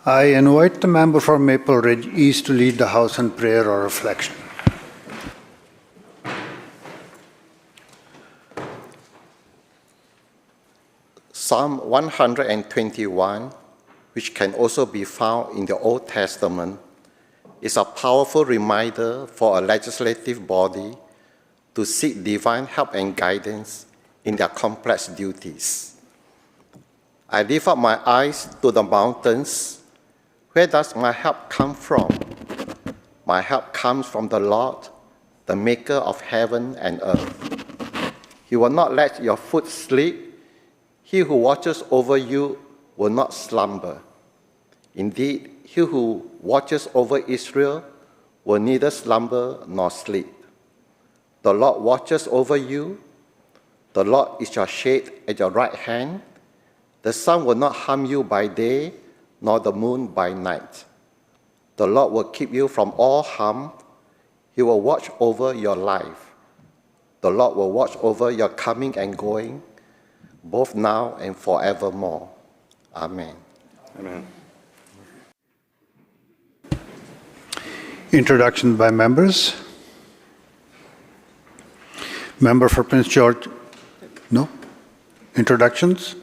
I invite the member for Maple Ridge East to lead the House in prayer or reflection. Psalm 121, which can also be found in the Old Testament, is a powerful reminder for a legislative body to seek divine help and guidance in their complex duties. I lift up my eyes to the mountains. Where does my help come from? My help comes from the Lord, the maker of heaven and earth. He will not let your foot slip. He who watches over you will not slumber. Indeed, he who watches over Israel will neither slumber nor sleep. The Lord watches over you. The Lord is your shade at your right hand. The sun will not harm you by day, nor the moon by night. The Lord will keep you from all harm. He will watch over your life. The Lord will watch over your coming and going, both now and forevermore. Amen. Amen. Introduction by members. Member for Prince George. No? Introductions?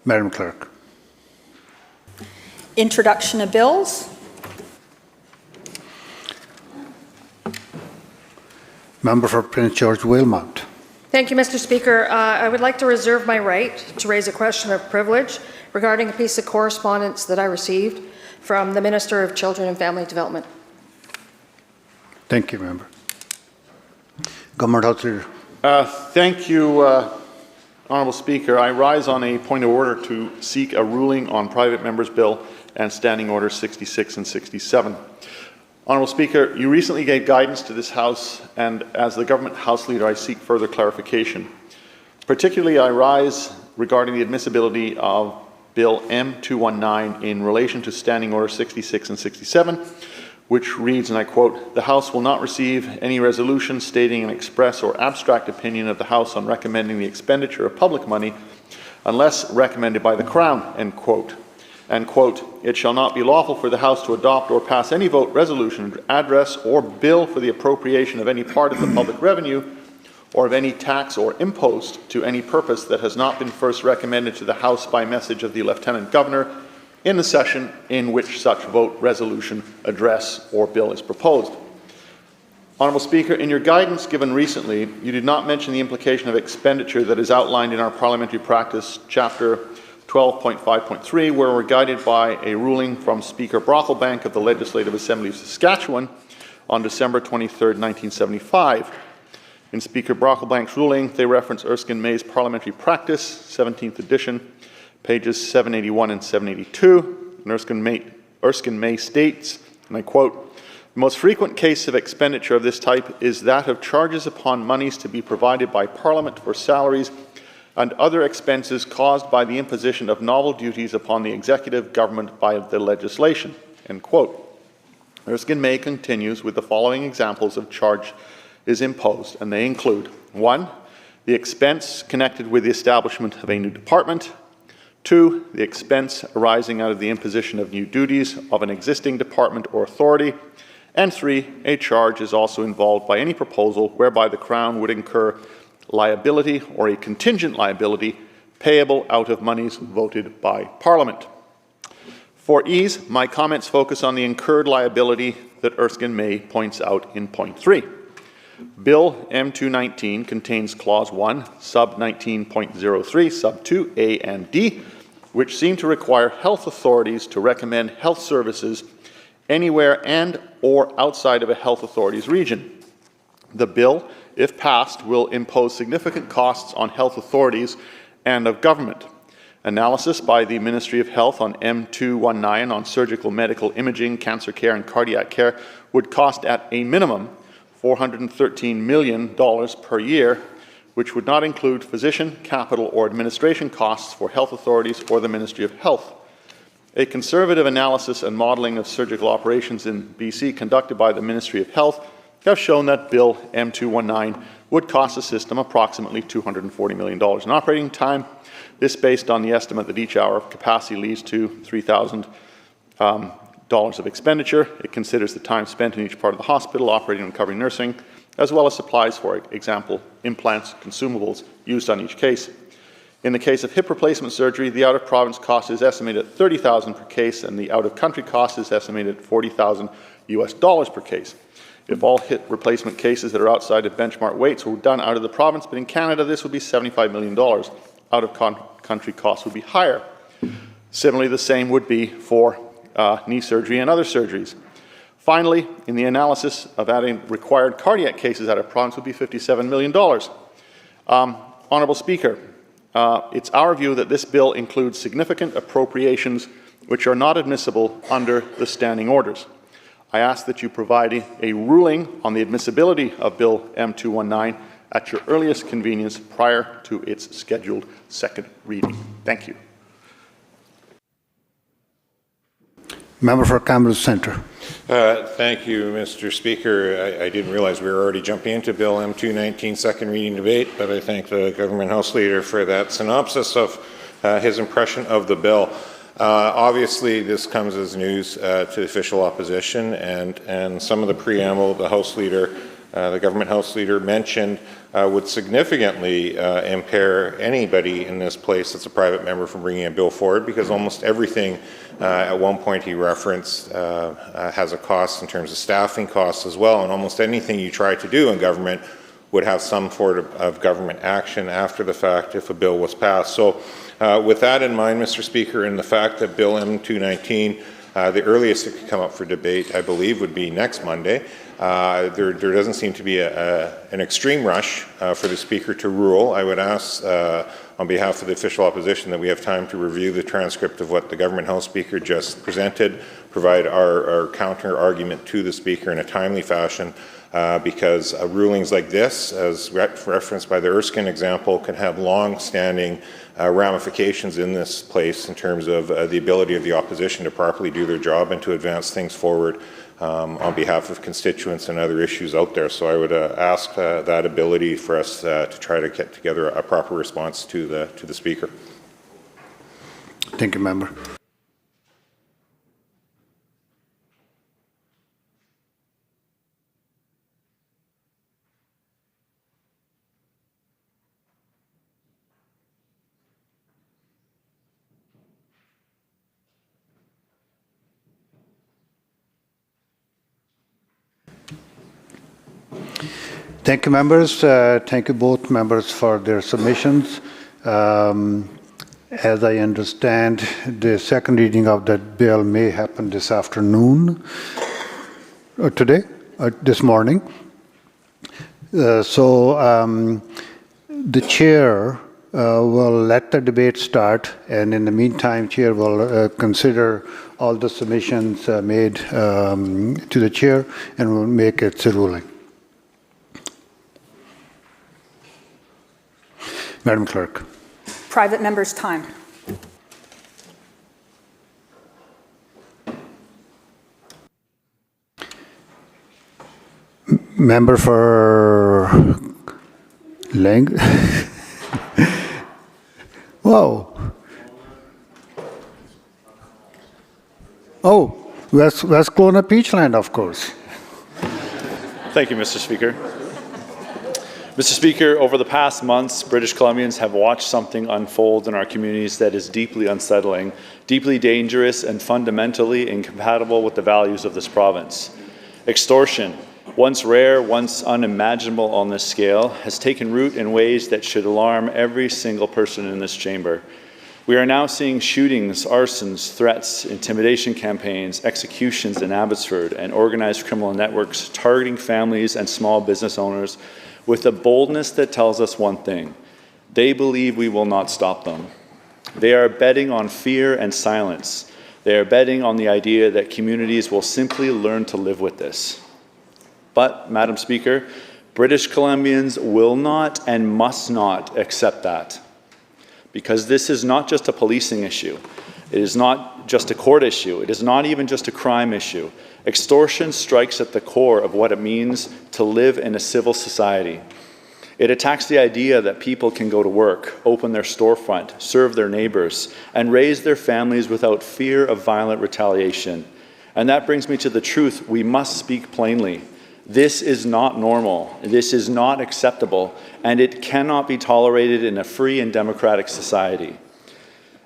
Madam Clerk. Introduction of bills. Member for Prince George Wilmot. Thank you, Mr. Speaker. I would like to reserve my right to raise a question of privilege regarding a piece of correspondence that I received from the Minister of Children and Family Development. Thank you, Member. Government House Leader. Thank you, Honourable Speaker. I rise on a point of order to seek a ruling on private member's bill and Standing Orders 66 and 67. Honourable Speaker, you recently gave guidance to this House, and as the Government House Leader, I seek further clarification. Particularly, I rise regarding the admissibility of Bill M219 in relation to Standing Order 66 and 67, which reads, and I quote, "The House will not receive any resolution stating an express or abstract opinion of the House on recommending the expenditure of public money unless recommended by the Crown," end quote. And quote, "It shall not be lawful for the House to adopt or pass any vote, resolution, address, or bill for the appropriation of any part of the public revenue or of any tax or impost to any purpose that has not been first recommended to the House by message of the Lieutenant Governor in the session in which such vote, resolution, address, or bill is proposed." Honourable Speaker, in your guidance given recently, you did not mention the implication of expenditure that is outlined in our parliamentary practice, Chapter 12.5.3, where we're guided by a ruling from Speaker Brocklebank of the Legislative Assembly of Saskatchewan on December 23, 1975. In Speaker Brocklebank's ruling, they reference Erskine May's Parliamentary Practice, 17th edition, pages 781 and 782. And Erskine May states, and I quote, "The most frequent case of expenditure of this type is that of charges upon monies to be provided by Parliament for salaries and other expenses caused by the imposition of novel duties upon the executive government by the legislation," end quote. Erskine May continues with the following examples of charge is imposed, and they include: 1, the expense connected with the establishment of a new department; 2, the expense arising out of the imposition of new duties of an existing department or authority; and 3, a charge is also involved by any proposal whereby the Crown would incur liability or a contingent liability payable out of monies voted by Parliament. For ease, my comments focus on the incurred liability that Erskine May points out in point 3. Bill M219 contains Clause 1, Sub 19.03, Sub 2, A and D, which seem to require health authorities to recommend health services anywhere and or outside of a health authority's region. The bill, if passed, will impose significant costs on health authorities and of government. Analysis by the Ministry of Health on M219 on surgical medical imaging, cancer care and cardiac care would cost at a minimum $413 million per year, which would not include physician, capital or administration costs for health authorities or the Ministry of Health. A conservative analysis and modelling of surgical operations in BC conducted by the Ministry of Health have shown that Bill M219 would cost the system approximately $240 million in operating time. This based on the estimate that each hour of capacity leads to $3,000 of expenditure. It considers the time spent in each part of the hospital, operating and recovering nursing, as well as supplies, for example, implants, consumables used on each case. In the case of hip replacement surgery, the out-of-province cost is estimated at $30,000 per case, and the out-of-country cost is estimated at $40,000 US per case. If all hip replacement cases that are outside of benchmark weights were done out of the province, but in Canada this would be $75 million. Out-of-country costs would be higher. Similarly, the same would be for knee surgery and other surgeries. Finally, in the analysis of adding required cardiac cases out of province would be $57 million. Honourable Speaker, it's our view that this bill includes significant appropriations which are not admissible under the standing orders. I ask that you provide a ruling on the admissibility of Bill M219 at your earliest convenience prior to its scheduled second reading. Thank you. Member for Kamloops Centre. Thank you, Mr. Speaker. I didn't realize we were already jumping into Bill M219 second reading debate, but I thank the Government House Leader for that synopsis of his impression of the bill. Obviously, this comes as news to the official opposition, and some of the preamble the House Leader, the Government House Leader mentioned would significantly impair anybody in this place that's a private member from bringing a bill forward, because almost everything at one point he referenced has a cost in terms of staffing costs as well, and almost anything you try to do in government would have some sort of government action after the fact if a bill was passed. So with that in mind, Mr. Speaker, and the fact that Bill M219, the earliest it could come up for debate, I believe, would be next Monday. There doesn't seem to be an extreme rush for the Speaker to rule. I would ask on behalf of the official opposition that we have time to review the transcript of what the Government House Speaker just presented, provide our counter argument to the Speaker in a timely fashion, because rulings like this, as referenced by the Erskine example, can have long-standing ramifications in this place in terms of the ability of the opposition to properly do their job and to advance things forward on behalf of constituents and other issues out there. So I would ask that ability for us to try to get together a proper response to the Speaker. Thank you, Member. Thank you, members. Thank you both members for their submissions. As I understand, the second reading of that bill may happen this afternoon, or today, or this morning. So the chair will let the debate start, and in the meantime, chair will consider all the submissions made to the chair and will make its ruling. Madam Clerk. Private member's time. Member for Lang. Whoa. Oh, West Kelowna Peachland, of course. Thank you, Mr. Speaker. Mr. Speaker, over the past months, British Columbians have watched something unfold in our communities that is deeply unsettling, deeply dangerous, and fundamentally incompatible with the values of this province. Extortion, once rare, once unimaginable on this scale, has taken root in ways that should alarm every single person in this chamber. We are now seeing shootings, arsons, threats, intimidation campaigns, executions in Abbotsford, and organized criminal networks targeting families and small business owners with a boldness that tells us one thing: they believe we will not stop them. They are betting on fear and silence. They are betting on the idea that communities will simply learn to live with this. But, Madam Speaker, British Columbians will not and must not accept that. Because this is not just a policing issue. It is not just a court issue. It is not even just a crime issue. Extortion strikes at the core of what it means to live in a civil society. It attacks the idea that people can go to work, open their storefront, serve their neighbors, and raise their families without fear of violent retaliation. And that brings me to the truth. We must speak plainly. This is not normal. This is not acceptable, and it cannot be tolerated in a free and democratic society.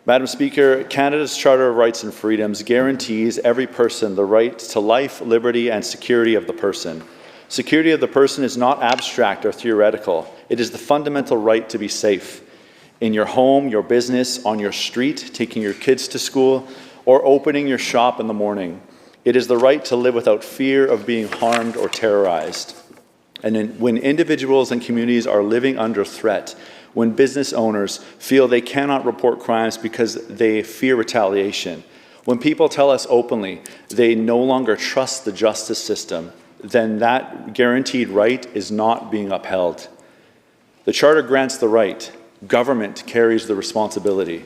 Madam Speaker, Canada's Charter of Rights and Freedoms guarantees every person the right to life, liberty, and security of the person. Security of the person is not abstract or theoretical. It is the fundamental right to be safe in your home, your business, on your street, taking your kids to school, or opening your shop in the morning. It is the right to live without fear of being harmed or terrorized. And when individuals and communities are living under threat, when business owners feel they cannot report crimes because they fear retaliation, when people tell us openly they no longer trust the justice system, then that guaranteed right is not being upheld. The Charter grants the right. Government carries the responsibility.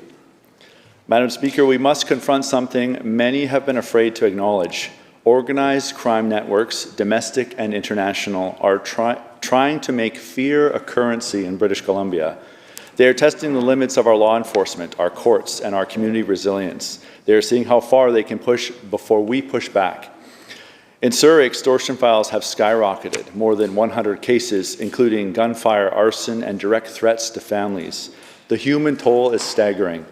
Madam Speaker, we must confront something many have been afraid to acknowledge. Organized crime networks, domestic and international, are trying to make fear a currency in British Columbia. They are testing the limits of our law enforcement, our courts, and our community resilience. They are seeing how far they can push before we push back. In Surrey, extortion files have skyrocketed, more than 100 cases, including gunfire, arson, and direct threats to families. The human toll is staggering.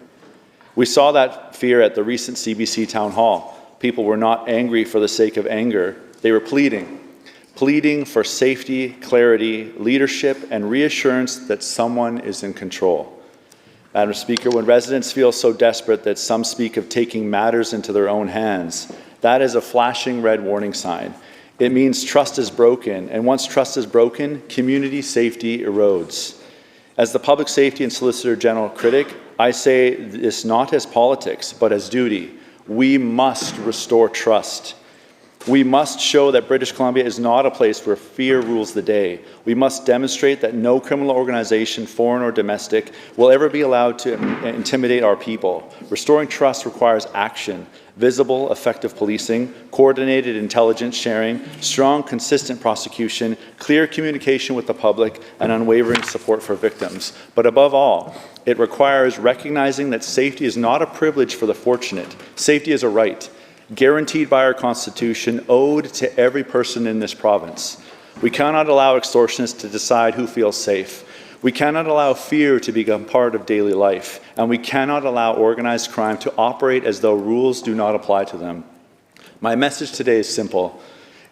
We saw that fear at the recent CBC town hall. People were not angry for the sake of anger. They were pleading for safety, clarity, leadership, and reassurance that someone is in control. Madam Speaker, when residents feel so desperate that some speak of taking matters into their own hands, that is a flashing red warning sign. It means trust is broken, and once trust is broken, community safety erodes. As the Public Safety and Solicitor General critic, I say this not as politics, but as duty. We must restore trust. We must show that British Columbia is not a place where fear rules the day. We must demonstrate that no criminal organization, foreign or domestic, will ever be allowed to intimidate our people. Restoring trust requires action, visible, effective policing, coordinated intelligence sharing, strong, consistent prosecution, clear communication with the public, and unwavering support for victims. But above all, it requires recognizing that safety is not a privilege for the fortunate. Safety is a right, guaranteed by our Constitution, owed to every person in this province. We cannot allow extortionists to decide who feels safe. We cannot allow fear to become part of daily life, and we cannot allow organized crime to operate as though rules do not apply to them. My message today is simple.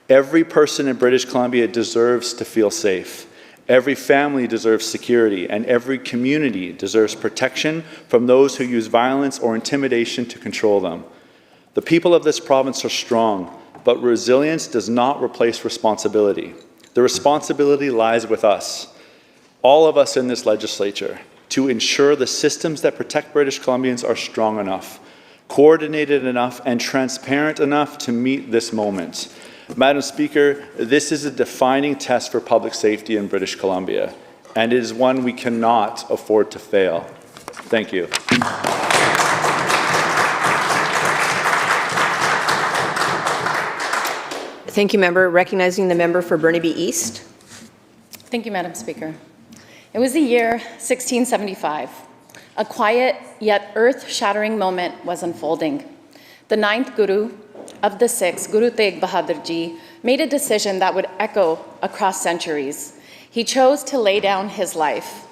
Every person in British Columbia deserves to feel safe. Every family deserves security, and every community deserves protection from those who use violence or intimidation to control them. The people of this province are strong, but resilience does not replace responsibility. The responsibility lies with us, all of us in this legislature, to ensure the systems that protect British Columbians are strong enough, coordinated enough, and transparent enough to meet this moment. Madam Speaker, this is a defining test for public safety in British Columbia, and it is one we cannot afford to fail. Thank you. Thank you, member. Recognizing the member for Burnaby East. Thank you, Madam Speaker. It was the year 1675. A quiet yet earth-shattering moment was unfolding. The ninth Guru of the six, Guru Tegh Bahadur Ji, made a decision that would echo across centuries. He chose to lay down his life,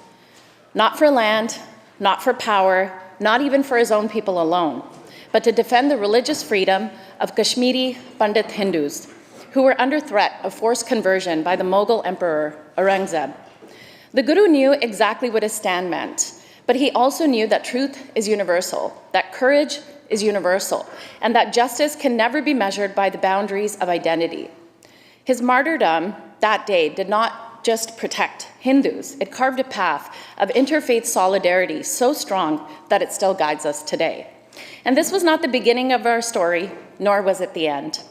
not for land, not for power, not even for his own people alone, but to defend the religious freedom of Kashmiri Pandit Hindus who were under threat of forced conversion by the Mughal Emperor Aurangzeb. The Guru knew exactly what his stand meant, but he also knew that truth is universal, that courage is universal, and that justice can never be measured by the boundaries of identity. His martyrdom that day did not just protect Hindus, it carved a path of interfaith solidarity so strong that it still guides us today. And this was not the beginning of our story, nor was it the end.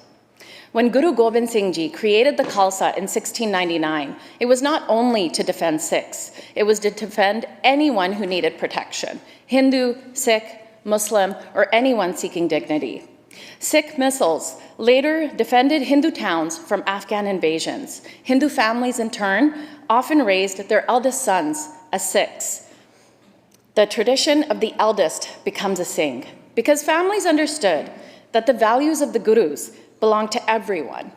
When Guru Gobind Singh Ji created the Khalsa in 1699, it was not only to defend Sikhs, it was to defend anyone who needed protection, Hindu, Sikh, Muslim, or anyone seeking dignity. Sikh missiles later defended Hindu towns from Afghan invasions. Hindu families, in turn, often raised their eldest sons as Sikhs. The tradition of the eldest becomes a Singh, because families understood that the values of the gurus belonged to everyone.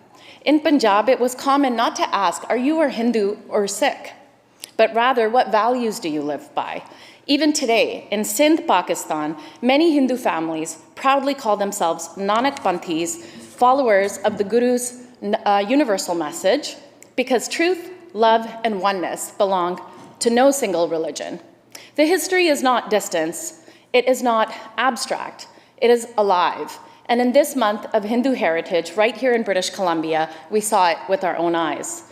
In Punjab, it was common not to ask, are you a Hindu or Sikh? But rather, what values do you live by? Even today, in Sindh, Pakistan, many Hindu families proudly call themselves Nanak Panthis, followers of the Guru's universal message, because truth, love, and oneness belong to no single religion. The history is not distance, it is not abstract, it is alive. And in this month of Hindu heritage, right here in British Columbia, we saw it with our own eyes.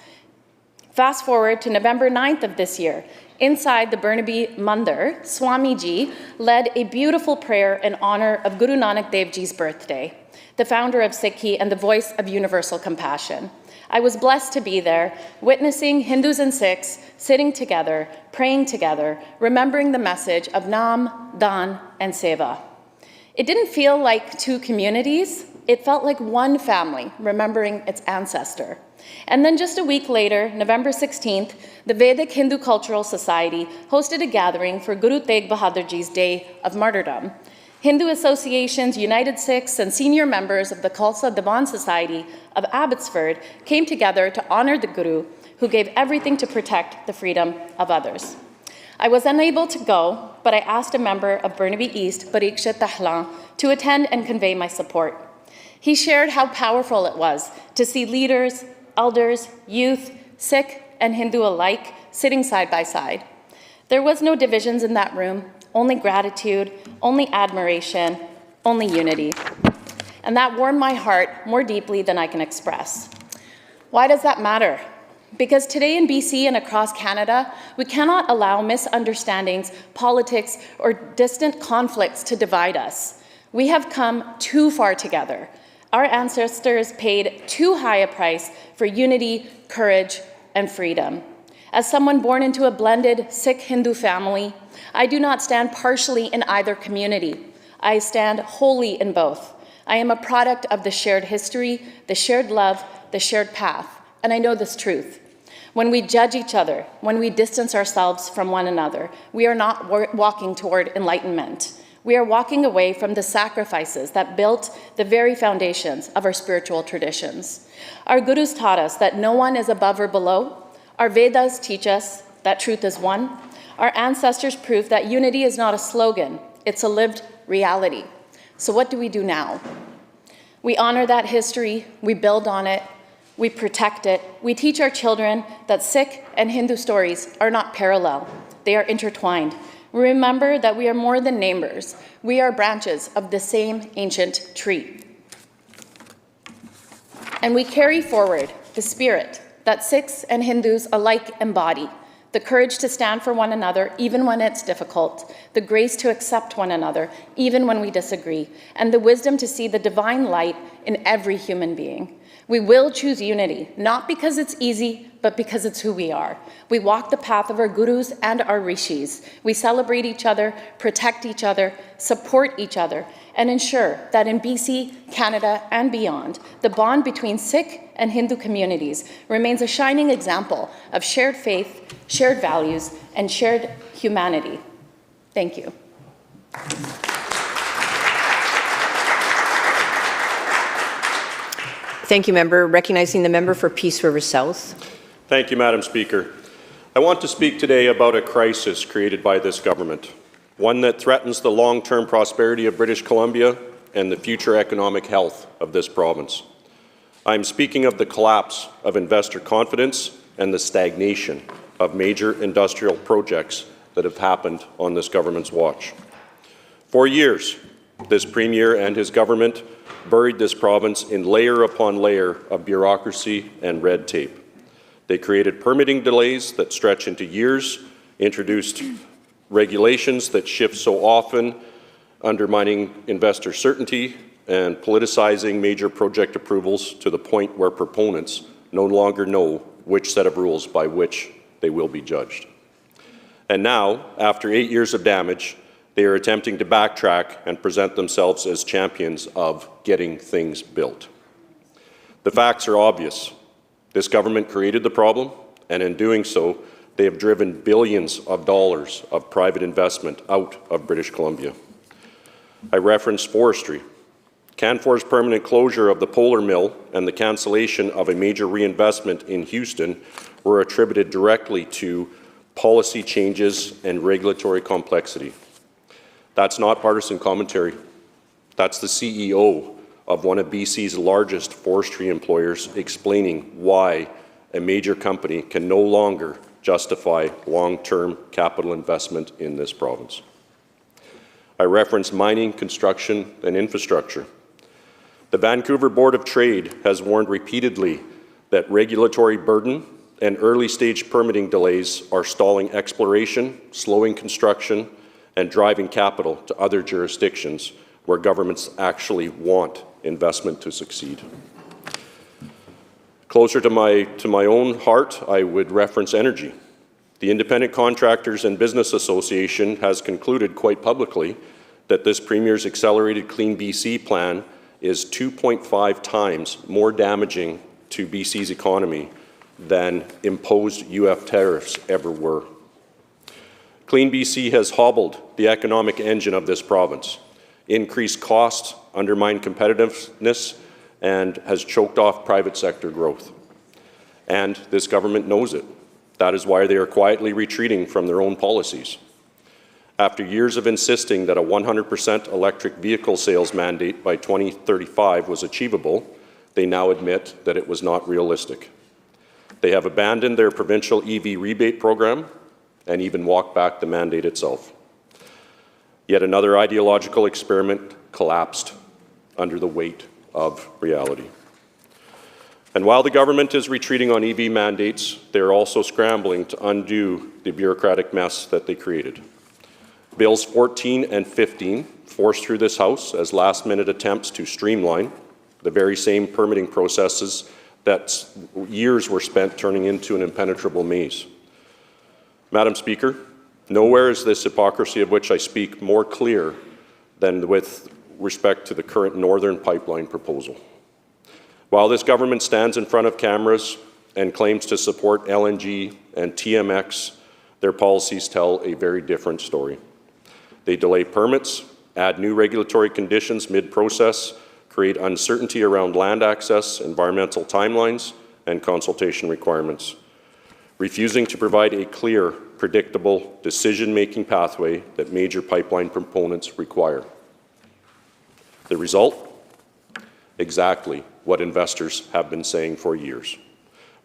Fast forward to November 9th of this year. Inside the Burnaby Mandir, Swamiji led a beautiful prayer in honor of Guru Nanak Dev Ji's birthday, the founder of Sikhi and the voice of universal compassion. I was blessed to be there, witnessing Hindus and Sikhs sitting together, praying together, remembering the message of Nam, Dan, and Seva. It didn't feel like two communities, it felt like one family remembering its ancestor. And then just a week later, November 16th, the Vedic Hindu Cultural Society hosted a gathering for Guru Tegh Bahadur Ji's Day of Martyrdom. Hindu associations, United Sikhs, and senior members of the Khalsa Diwan Society of Abbotsford came together to honor the Guru, who gave everything to protect the freedom of others. I was unable to go, but I asked a member of Burnaby East, Parikshit Tahlan, to attend and convey my support. He shared how powerful it was to see leaders, elders, youth, Sikh and Hindu alike sitting side by side. There was no divisions in that room, only gratitude, only admiration, only unity. And that warmed my heart more deeply than I can express. Why does that matter? Because today in BC and across Canada, we cannot allow misunderstandings, politics, or distant conflicts to divide us. We have come too far together. Our ancestors paid too high a price for unity, courage, and freedom. As someone born into a blended Sikh-Hindu family, I do not stand partially in either community. I stand wholly in both. I am a product of the shared history, the shared love, the shared path, and I know this truth. When we judge each other, when we distance ourselves from one another, we are not walking toward enlightenment. We are walking away from the sacrifices that built the very foundations of our spiritual traditions. Our gurus taught us that no one is above or below. Our Vedas teach us that truth is one. Our ancestors proved that unity is not a slogan, it's a lived reality. So what do we do now? We honor that history, we build on it, we protect it. We teach our children that Sikh and Hindu stories are not parallel, they are intertwined. We remember that we are more than neighbors. We are branches of the same ancient tree. And we carry forward the spirit that Sikhs and Hindus alike embody, the courage to stand for one another even when it's difficult, the grace to accept one another even when we disagree, and the wisdom to see the divine light in every human being. We will choose unity, not because it's easy, but because it's who we are. We walk the path of our gurus and our rishis. We celebrate each other, protect each other, support each other, and ensure that in BC, Canada, and beyond, the bond between Sikh and Hindu communities remains a shining example of shared faith, shared values, and shared humanity. Thank you. Thank you, member. Recognizing the member for Peace River South. Thank you, Madam Speaker. I want to speak today about a crisis created by this government, one that threatens the long-term prosperity of British Columbia and the future economic health of this province. I'm speaking of the collapse of investor confidence and the stagnation of major industrial projects that have happened on this government's watch. For years, this Premier and his government buried this province in layer upon layer of bureaucracy and red tape. They created permitting delays that stretch into years, introduced regulations that shift so often, undermining investor certainty and politicizing major project approvals to the point where proponents no longer know which set of rules by which they will be judged. And now, after 8 years of damage, They are attempting to backtrack and present themselves as champions of getting things built. The facts are obvious. This government created the problem, and in doing so, they have driven billions of dollars of private investment out of British Columbia. I referenced forestry. Canfor's permanent closure of the Polar Mill and the cancellation of a major reinvestment in Houston were attributed directly to policy changes and regulatory complexity. That's not partisan commentary. That's the CEO of one of BC's largest forestry employers explaining why a major company can no longer justify long-term capital investment in this province. I referenced mining, construction, and infrastructure. The Vancouver Board of Trade has warned repeatedly that regulatory burden and early-stage permitting delays are stalling exploration, slowing construction, and driving capital to other jurisdictions where governments actually want investment to succeed. Closer to my own heart, I would reference energy. The Independent Contractors and Business Association has concluded quite publicly that this Premier's Accelerated Clean BC plan is 2.5 times more damaging to BC's economy than imposed UF tariffs ever were. Clean BC has hobbled the economic engine of this province, increased costs, undermined competitiveness, and has choked off private sector growth. And this government knows it. That is why they are quietly retreating from their own policies. After years of insisting that a 100% electric vehicle sales mandate by 2035 was achievable, they now admit that it was not realistic. They have abandoned their provincial EV rebate program and even walked back the mandate itself. Yet another ideological experiment collapsed under the weight of reality. And while the government is retreating on EV mandates, they're also scrambling to undo the bureaucratic mess that they created. Bills 14 and 15, forced through this House as last-minute attempts to streamline the very same permitting processes that years were spent turning into an impenetrable maze. Madam Speaker, nowhere is this hypocrisy of which I speak more clear than with respect to the current Northern Pipeline proposal. While this government stands in front of cameras and claims to support LNG and TMX, their policies tell a very different story. They delay permits, add new regulatory conditions mid-process, create uncertainty around land access, environmental timelines, and consultation requirements, refusing to provide a clear, predictable decision-making pathway that major pipeline proponents require. The result? Exactly what investors have been saying for years.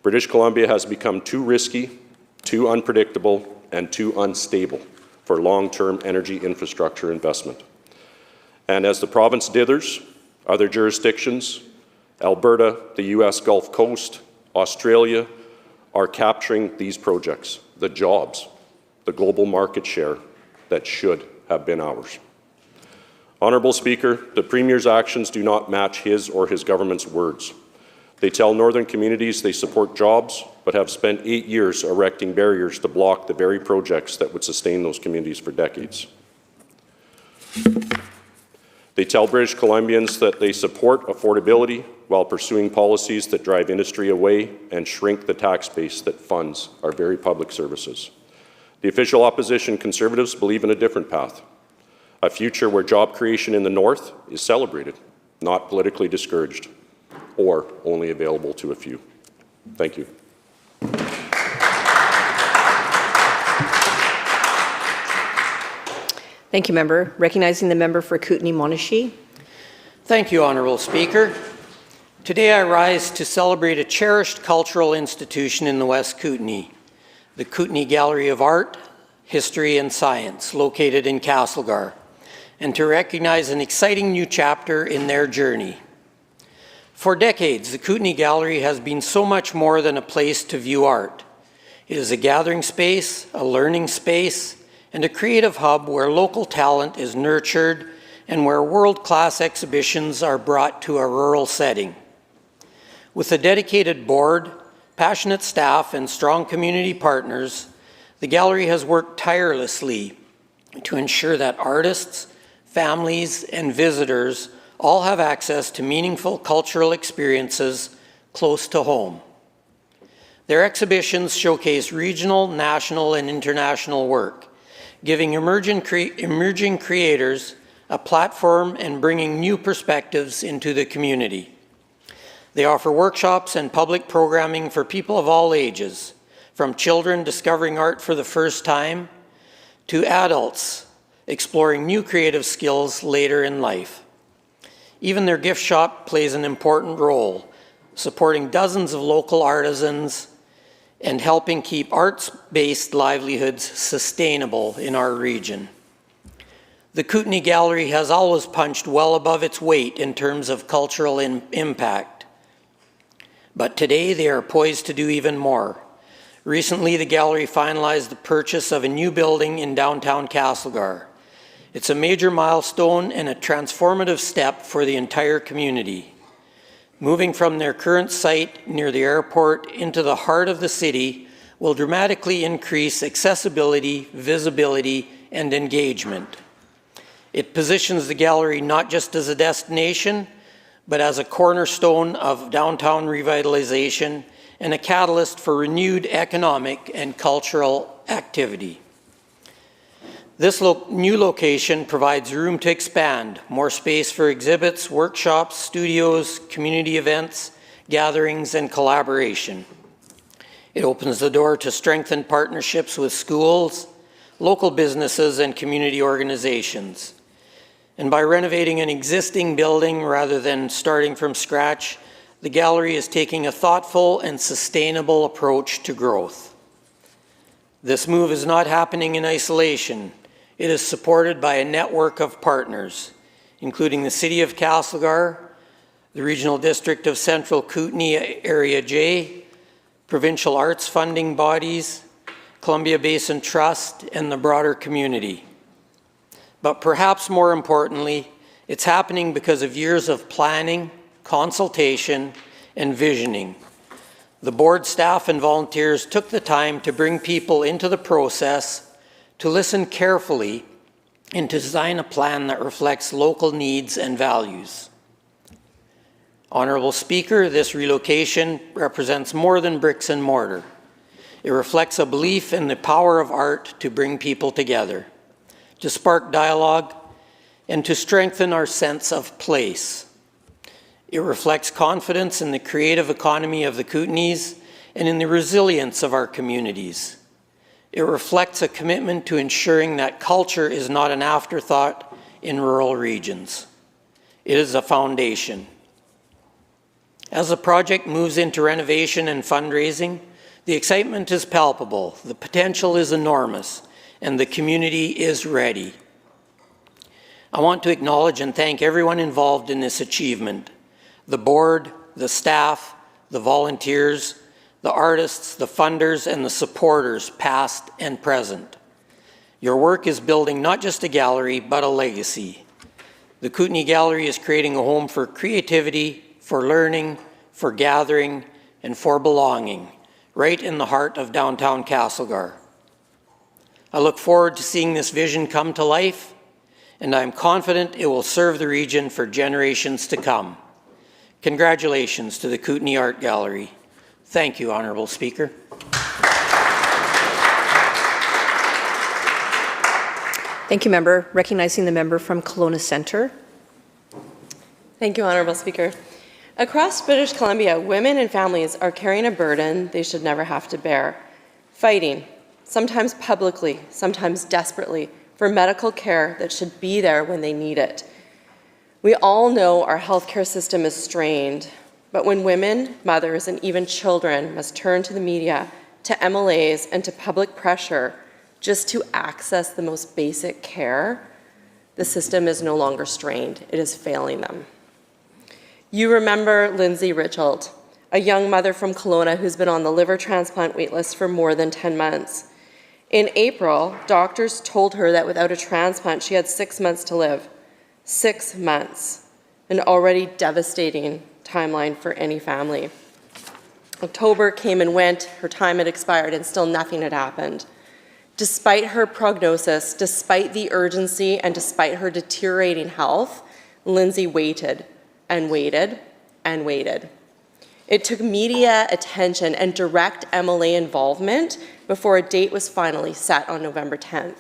British Columbia has become too risky, too unpredictable, and too unstable for long-term energy infrastructure investment. And as the province dithers, other jurisdictions, Alberta, the US Gulf Coast, Australia, are capturing these projects, the jobs, the global market share that should have been ours. Honourable Speaker, the Premier's actions do not match his or his government's words. They tell northern communities they support jobs, but have spent 8 years erecting barriers to block the very projects that would sustain those communities for decades. They tell British Columbians that they support affordability while pursuing policies that drive industry away and shrink the tax base that funds our very public services. The official opposition Conservatives believe in a different path, a future where job creation in the North is celebrated, not politically discouraged, or only available to a few. Thank you. Thank you, member. Recognizing the member for Kootenay-Monashee. Thank you, Honourable Speaker. Today I rise to celebrate a cherished cultural institution in the West Kootenay, the Kootenay Gallery of Art, History and Science, located in Castlegar, and to recognize an exciting new chapter in their journey. For decades, the Kootenay Gallery has been so much more than a place to view art. It is a gathering space, a learning space, and a creative hub where local talent is nurtured and where world-class exhibitions are brought to a rural setting. With a dedicated board, passionate staff, and strong community partners, the gallery has worked tirelessly to ensure that artists, families, and visitors all have access to meaningful cultural experiences close to home. Their exhibitions showcase regional, national, and international work, giving emerging creators a platform and bringing new perspectives into the community. They offer workshops and public programming for people of all ages, from children discovering art for the first time to adults exploring new creative skills later in life. Even their gift shop plays an important role, supporting dozens of local artisans and helping keep arts-based livelihoods sustainable in our region. The Kootenay Gallery has always punched well above its weight in terms of cultural impact. But today they are poised to do even more. Recently, the gallery finalized the purchase of a new building in downtown Castlegar. It's a major milestone and a transformative step for the entire community. Moving from their current site near the airport into the heart of the city will dramatically increase accessibility, visibility, and engagement. It positions the gallery not just as a destination, but as a cornerstone of downtown revitalization and a catalyst for renewed economic and cultural activity. This new location provides room to expand, more space for exhibits, workshops, studios, community events, gatherings, and collaboration. It opens the door to strengthen partnerships with schools, local businesses, and community organizations. And by renovating an existing building rather than starting from scratch, the gallery is taking a thoughtful and sustainable approach to growth. This move is not happening in isolation. It is supported by a network of partners, including the City of Castlegar, the Regional District of Central Kootenay Area J, provincial arts funding bodies, Columbia Basin Trust, and the broader community. But perhaps more importantly, it's happening because of years of planning, consultation, and visioning. The board staff and volunteers took the time to bring people into the process, to listen carefully, and to design a plan that reflects local needs and values. Honourable Speaker, this relocation represents more than bricks and mortar. It reflects a belief in the power of art to bring people together, to spark dialogue, and to strengthen our sense of place. It reflects confidence in the creative economy of the Kootenays and in the resilience of our communities. It reflects a commitment to ensuring that culture is not an afterthought in rural regions. It is a foundation. As the project moves into renovation and fundraising, the excitement is palpable, the potential is enormous, and the community is ready. I want to acknowledge and thank everyone involved in this achievement: the board, the staff, the volunteers, the artists, the funders, and the supporters, past and present. Your work is building not just a gallery, but a legacy. The Kootenay Gallery is creating a home for creativity, for learning, for gathering, and for belonging, right in the heart of downtown Castlegar. I look forward to seeing this vision come to life, and I'm confident it will serve the region for generations to come. Congratulations to the Kootenay Art Gallery. Thank you, Honourable Speaker. Thank you, member. Recognizing the member from Kelowna Centre. Thank you, Honourable Speaker. Across British Columbia, women and families are carrying a burden they should never have to bear, fighting, sometimes publicly, sometimes desperately, for medical care that should be there when they need it. We all know our healthcare system is strained, but when women, mothers, and even children must turn to the media, to MLAs, and to public pressure just to access the most basic care, the system is no longer strained. It is failing them. You remember Lindsay Richelt, a young mother from Kelowna who's been on the liver transplant waitlist for more than 10 months. In April, doctors told her that without a transplant, she had 6 months to live. 6 months, an already devastating timeline for any family. October came and went, her time had expired, and still nothing had happened. Despite her prognosis, despite the urgency, and despite her deteriorating health, Lindsay waited and waited and waited. It took media attention and direct MLA involvement before a date was finally set on November 10th.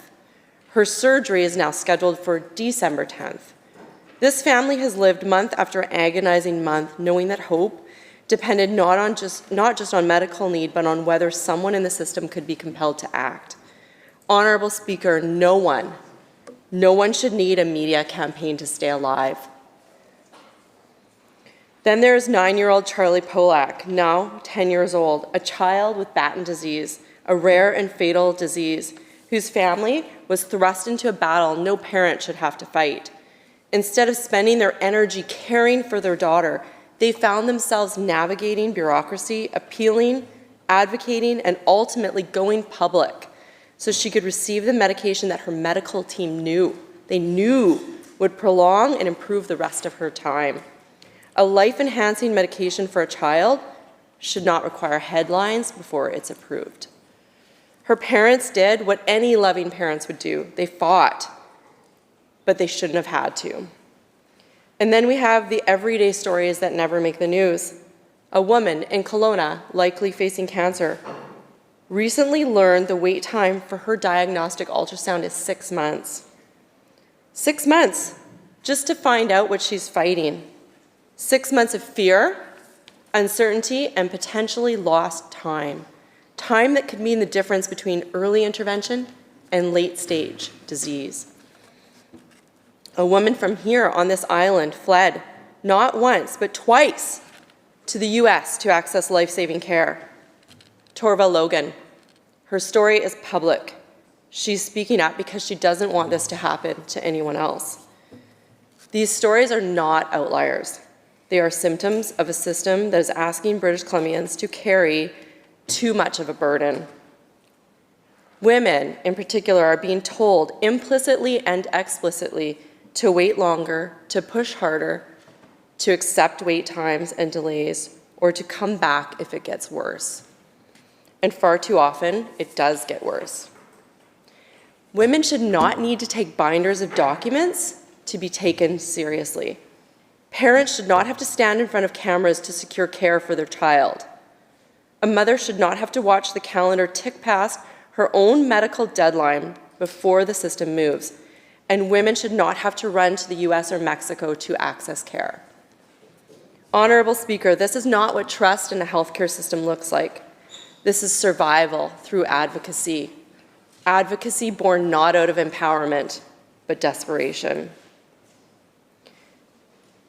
Her surgery is now scheduled for December 10th. This family has lived month after agonizing month, knowing that hope depended not just on medical need, but on whether someone in the system could be compelled to act. Honorable Speaker, no one should need a media campaign to stay alive. Then there's 9-year-old Charlie Polak, now 10 years old, a child with Batten disease, a rare and fatal disease, whose family was thrust into a battle no parent should have to fight. Instead of spending their energy caring for their daughter, they found themselves navigating bureaucracy, appealing, advocating, and ultimately going public so she could receive the medication that her medical team knew would prolong and improve the rest of her time. A life-enhancing medication for a child should not require headlines before it's approved. Her parents did what any loving parents would do. They fought, but they shouldn't have had to. And then we have the everyday stories that never make the news. A woman in Kelowna, likely facing cancer, recently learned the wait time for her diagnostic ultrasound is 6 months. 6 months just to find out what she's fighting. 6 months of fear, uncertainty, and potentially lost time. Time that could mean the difference between early intervention and late-stage disease. A woman from here on this island fled, not once, but twice, to the US to access life-saving care. Torva Logan. Her story is public. She's speaking up because she doesn't want this to happen to anyone else. These stories are not outliers. They are symptoms of a system that is asking British Columbians to carry too much of a burden. Women, in particular, are being told implicitly and explicitly to wait longer, to push harder, to accept wait times and delays, or to come back if it gets worse. And far too often, it does get worse. Women should not need to take binders of documents to be taken seriously. Parents should not have to stand in front of cameras to secure care for their child. A mother should not have to watch the calendar tick past her own medical deadline before the system moves. And women should not have to run to the US or Mexico to access care. Honorable Speaker, this is not what trust in a healthcare system looks like. This is survival through advocacy. Advocacy born not out of empowerment, but desperation.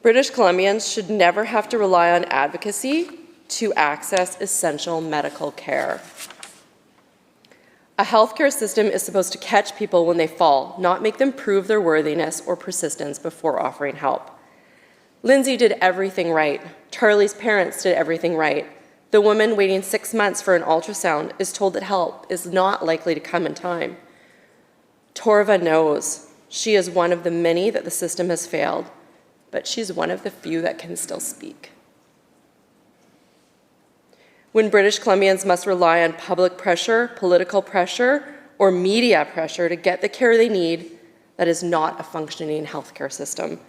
British Columbians should never have to rely on advocacy to access essential medical care. A healthcare system is supposed to catch people when they fall, not make them prove their worthiness or persistence before offering help. Lindsay did everything right. Charlie's parents did everything right. The woman waiting 6 months for an ultrasound is told that help is not likely to come in time. Torva knows she is one of the many that the system has failed, but she's one of the few that can still speak. When British Columbians must rely on public pressure, political pressure, or media pressure to get the care they need, that is not a functioning healthcare system.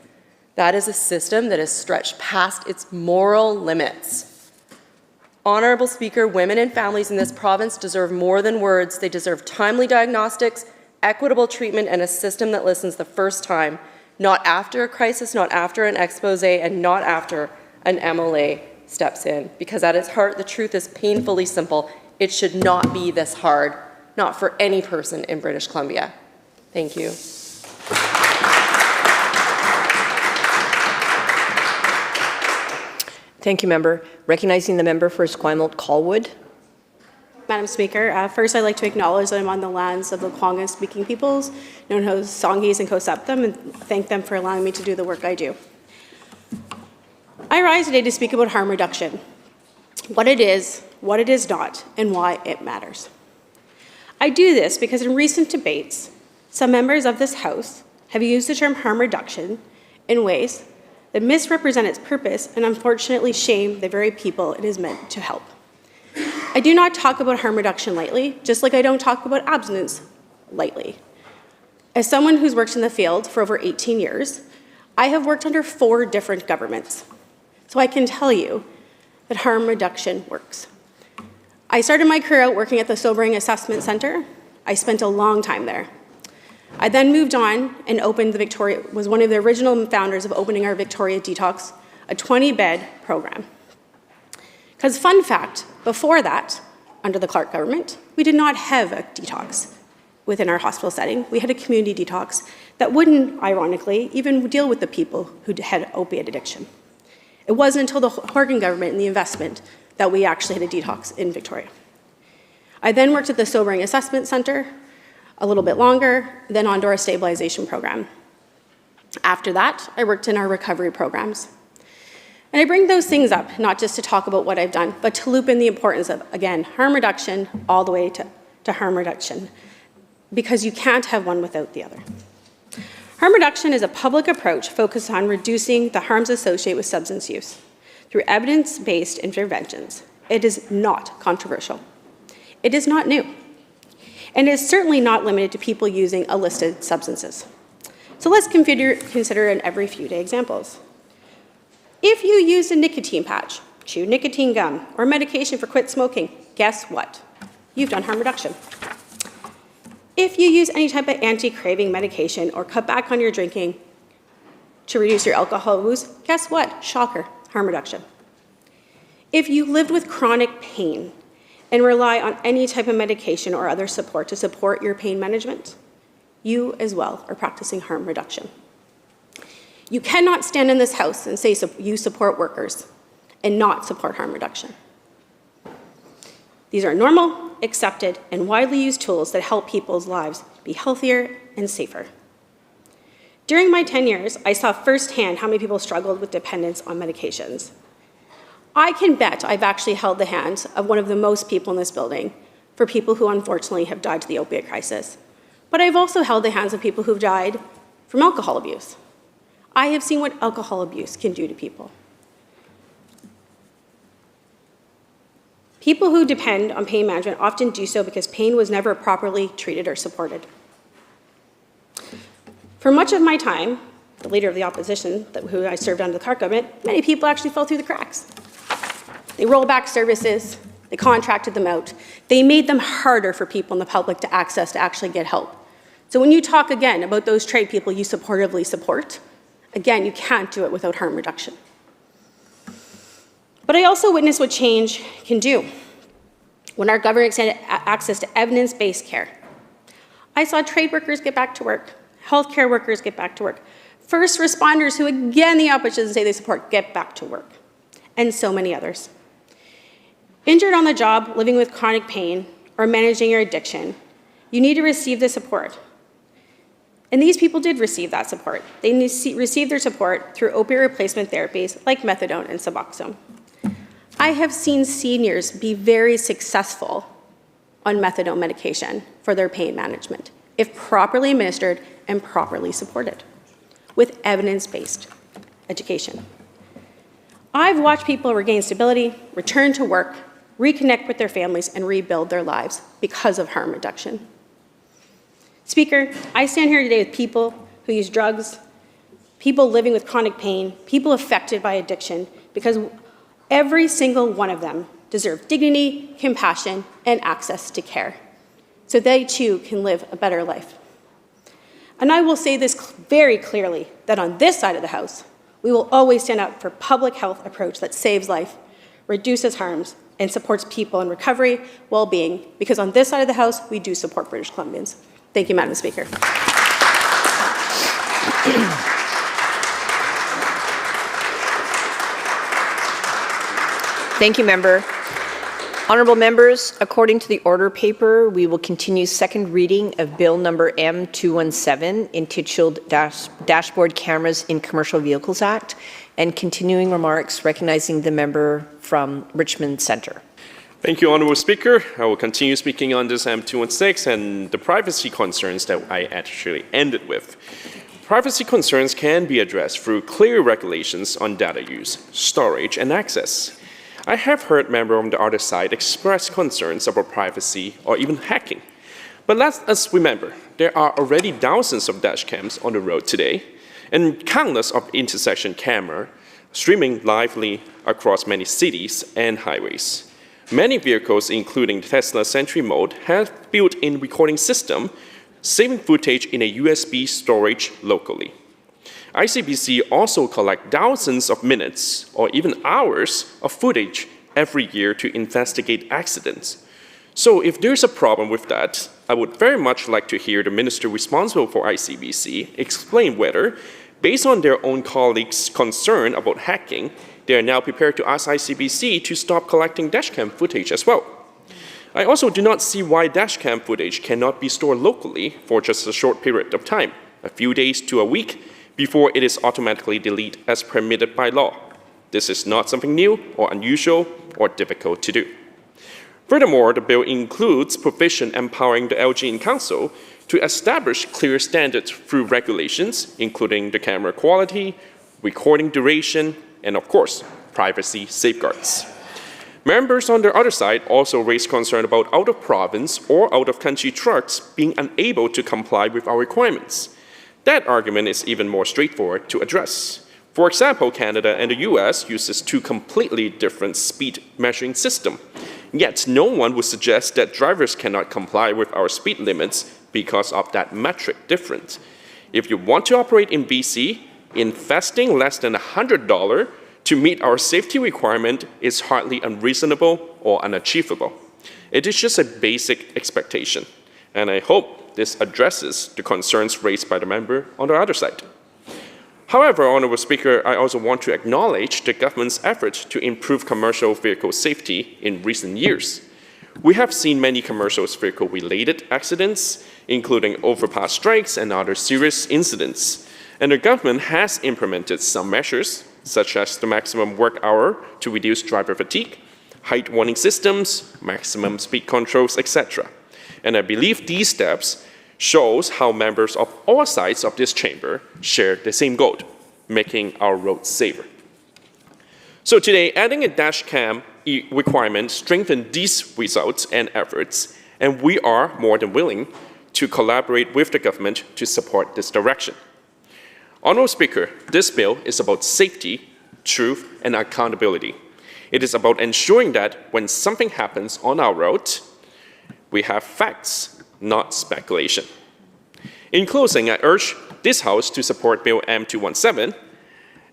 That is a system that is stretched past its moral limits. Honorable Speaker, women and families in this province deserve more than words. They deserve timely diagnostics, equitable treatment, and a system that listens the first time, not after a crisis, not after an expose, and not after an MLA steps in. Because at its heart, the truth is painfully simple. It should not be this hard, not for any person in British Columbia. Thank you. Thank you, member. Recognizing the member for Esquimalt Colwood. Madam Speaker, first I'd like to acknowledge that I'm on the lands of the Kwangka-speaking peoples, known as Songhees and Coaseptum, and thank them for allowing me to do the work I do. I rise today to speak about harm reduction, what it is not, and why it matters. I do this because in recent debates, some members of this House have used the term harm reduction in ways that misrepresent its purpose and unfortunately shame the very people it is meant to help. I do not talk about harm reduction lightly, just like I don't talk about abstinence lightly. As someone who's worked in the field for over 18 years, I have worked under 4 different governments. So I can tell you that harm reduction works. I started my career out working at the Sobering Assessment Center. I spent a long time there. I then moved on and opened the Victoria, was one of the original founders of opening our Victoria Detox, a 20-bed program. Because fun fact, before that, under the Clark government, we did not have a detox within our hospital setting. We had a community detox that wouldn't, ironically, even deal with the people who had opiate addiction. It wasn't until the Horgan government and the investment that we actually had a detox in Victoria. I then worked at the Sobering Assessment Center a little bit longer, then on to our stabilization program. After that, I worked in our recovery programs. And I bring those things up, not just to talk about what I've done, but to loop in the importance of, again, harm reduction all the way to harm reduction, because you can't have one without the other. Harm reduction is a public approach focused on reducing the harms associated with substance use through evidence-based interventions. It is not controversial. It is not new. And it is certainly not limited to people using illicit substances. So let's consider an every few day examples. If you use a nicotine patch, chew nicotine gum, or medication for quit smoking, guess what? You've done harm reduction. If you use any type of anti-craving medication or cut back on your drinking to reduce your alcohol use, guess what? Shocker, harm reduction. If you lived with chronic pain and rely on any type of medication or other support to support your pain management, you as well are practicing harm reduction. You cannot stand in this house and say you support workers and not support harm reduction. These are normal, accepted, and widely used tools that help people's lives be healthier and safer. During my 10 years, I saw firsthand how many people struggled with dependence on medications. I can bet I've actually held the hand of one of the most people in this building for people who unfortunately have died to the opiate crisis. But I've also held the hands of people who've died from alcohol abuse. I have seen what alcohol abuse can do to people. People who depend on pain management often do so because pain was never properly treated or supported. For much of my time, the leader of the opposition, who I served under the Clark government, many people actually fell through the cracks. They rolled back services, they contracted them out, they made them harder for people in the public to access to actually get help. So when you talk again about those trade people you supportively support, again, you can't do it without harm reduction. But I also witnessed what change can do. When our government extended access to evidence-based care, I saw trade workers get back to work, healthcare workers get back to work, first responders who, again, the opposition say they support, get back to work, and so many others. Injured on the job, living with chronic pain, or managing your addiction, you need to receive the support. And these people did receive that support. They received their support through opioid replacement therapies like methadone and Suboxone. I have seen seniors be very successful on methadone medication for their pain management, if properly administered and properly supported, with evidence-based education. I've watched people regain stability, return to work, reconnect with their families, and rebuild their lives because of harm reduction. Speaker, I stand here today with people who use drugs, people living with chronic pain, people affected by addiction, because every single one of them deserve dignity, compassion, and access to care, so they too can live a better life. And I will say this very clearly, that on this side of the House, we will always stand up for public health approach that saves life, reduces harms, and supports people in recovery, well-being, because on this side of the House, we do support British Columbians. Thank you, Madam Speaker. Thank you, Member. Honourable members, according to the order paper, we will continue second reading of Bill number M217, entitled Dashboard Cameras in Commercial Vehicles Act, and continuing remarks recognizing the member from Richmond Centre. Thank you, Honourable Speaker. I will continue speaking on this M216 and the privacy concerns that I actually ended with. Privacy concerns can be addressed through clear regulations on data use, storage, and access. I have heard members on the other side express concerns about privacy or even hacking. But let us remember there are already thousands of dash cams on the road today, and countless of intersection cameras streaming lively across many cities and highways. Many vehicles, including Tesla Sentry Mode, have built-in recording system, saving footage in a USB storage locally. ICBC also collect thousands of minutes or even hours of footage every year to investigate accidents. So if there's a problem with that, I would very much like to hear the minister responsible for ICBC explain whether, based on their own colleagues' concern about hacking, they are now prepared to ask ICBC to stop collecting dashcam footage as well. I also do not see why dashcam footage cannot be stored locally for just a short period of time, a few days to a week, before it is automatically deleted as permitted by law. This is not something new or unusual or difficult to do. Furthermore, the bill includes provision empowering the LG Council to establish clear standards through regulations, including the camera quality, recording duration, and of course, privacy safeguards. Members on the other side also raised concern about out-of-province or out-of-country trucks being unable to comply with our requirements. That argument is even more straightforward to address. For example, Canada and the US uses two completely different speed measuring systems. Yet no one would suggest that drivers cannot comply with our speed limits because of that metric difference. If you want to operate in BC, investing less than $100 to meet our safety requirement is hardly unreasonable or unachievable. It is just a basic expectation, and I hope this addresses the concerns raised by the member on the other side. However, Honourable Speaker, I also want to acknowledge the government's efforts to improve commercial vehicle safety in recent years. We have seen many commercial vehicle-related accidents, including overpass strikes and other serious incidents. And the government has implemented some measures, such as the maximum work hour to reduce driver fatigue, height warning systems, maximum speed controls, etc. And I believe these steps shows how members of all sides of this chamber share the same goal, making our roads safer. So today, adding a dash cam requirement strengthens these results and efforts, and we are more than willing to collaborate with the government to support this direction. Honourable Speaker, this bill is about safety, truth, and accountability. It is about ensuring that when something happens on our road, we have facts, not speculation. In closing, I urge this House to support Bill M217,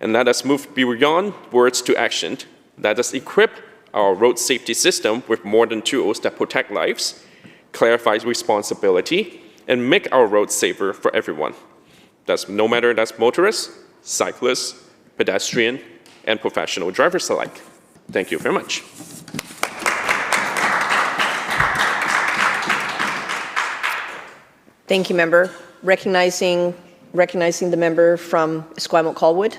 and let us move beyond words to action. Let us equip our road safety system with modern tools that protect lives, clarify responsibility, and make our roads safer for everyone. No matter that's motorists, cyclists, pedestrian, and professional drivers alike. Thank you very much. Thank you, member. Recognizing the member from Esquimalt-Colwood.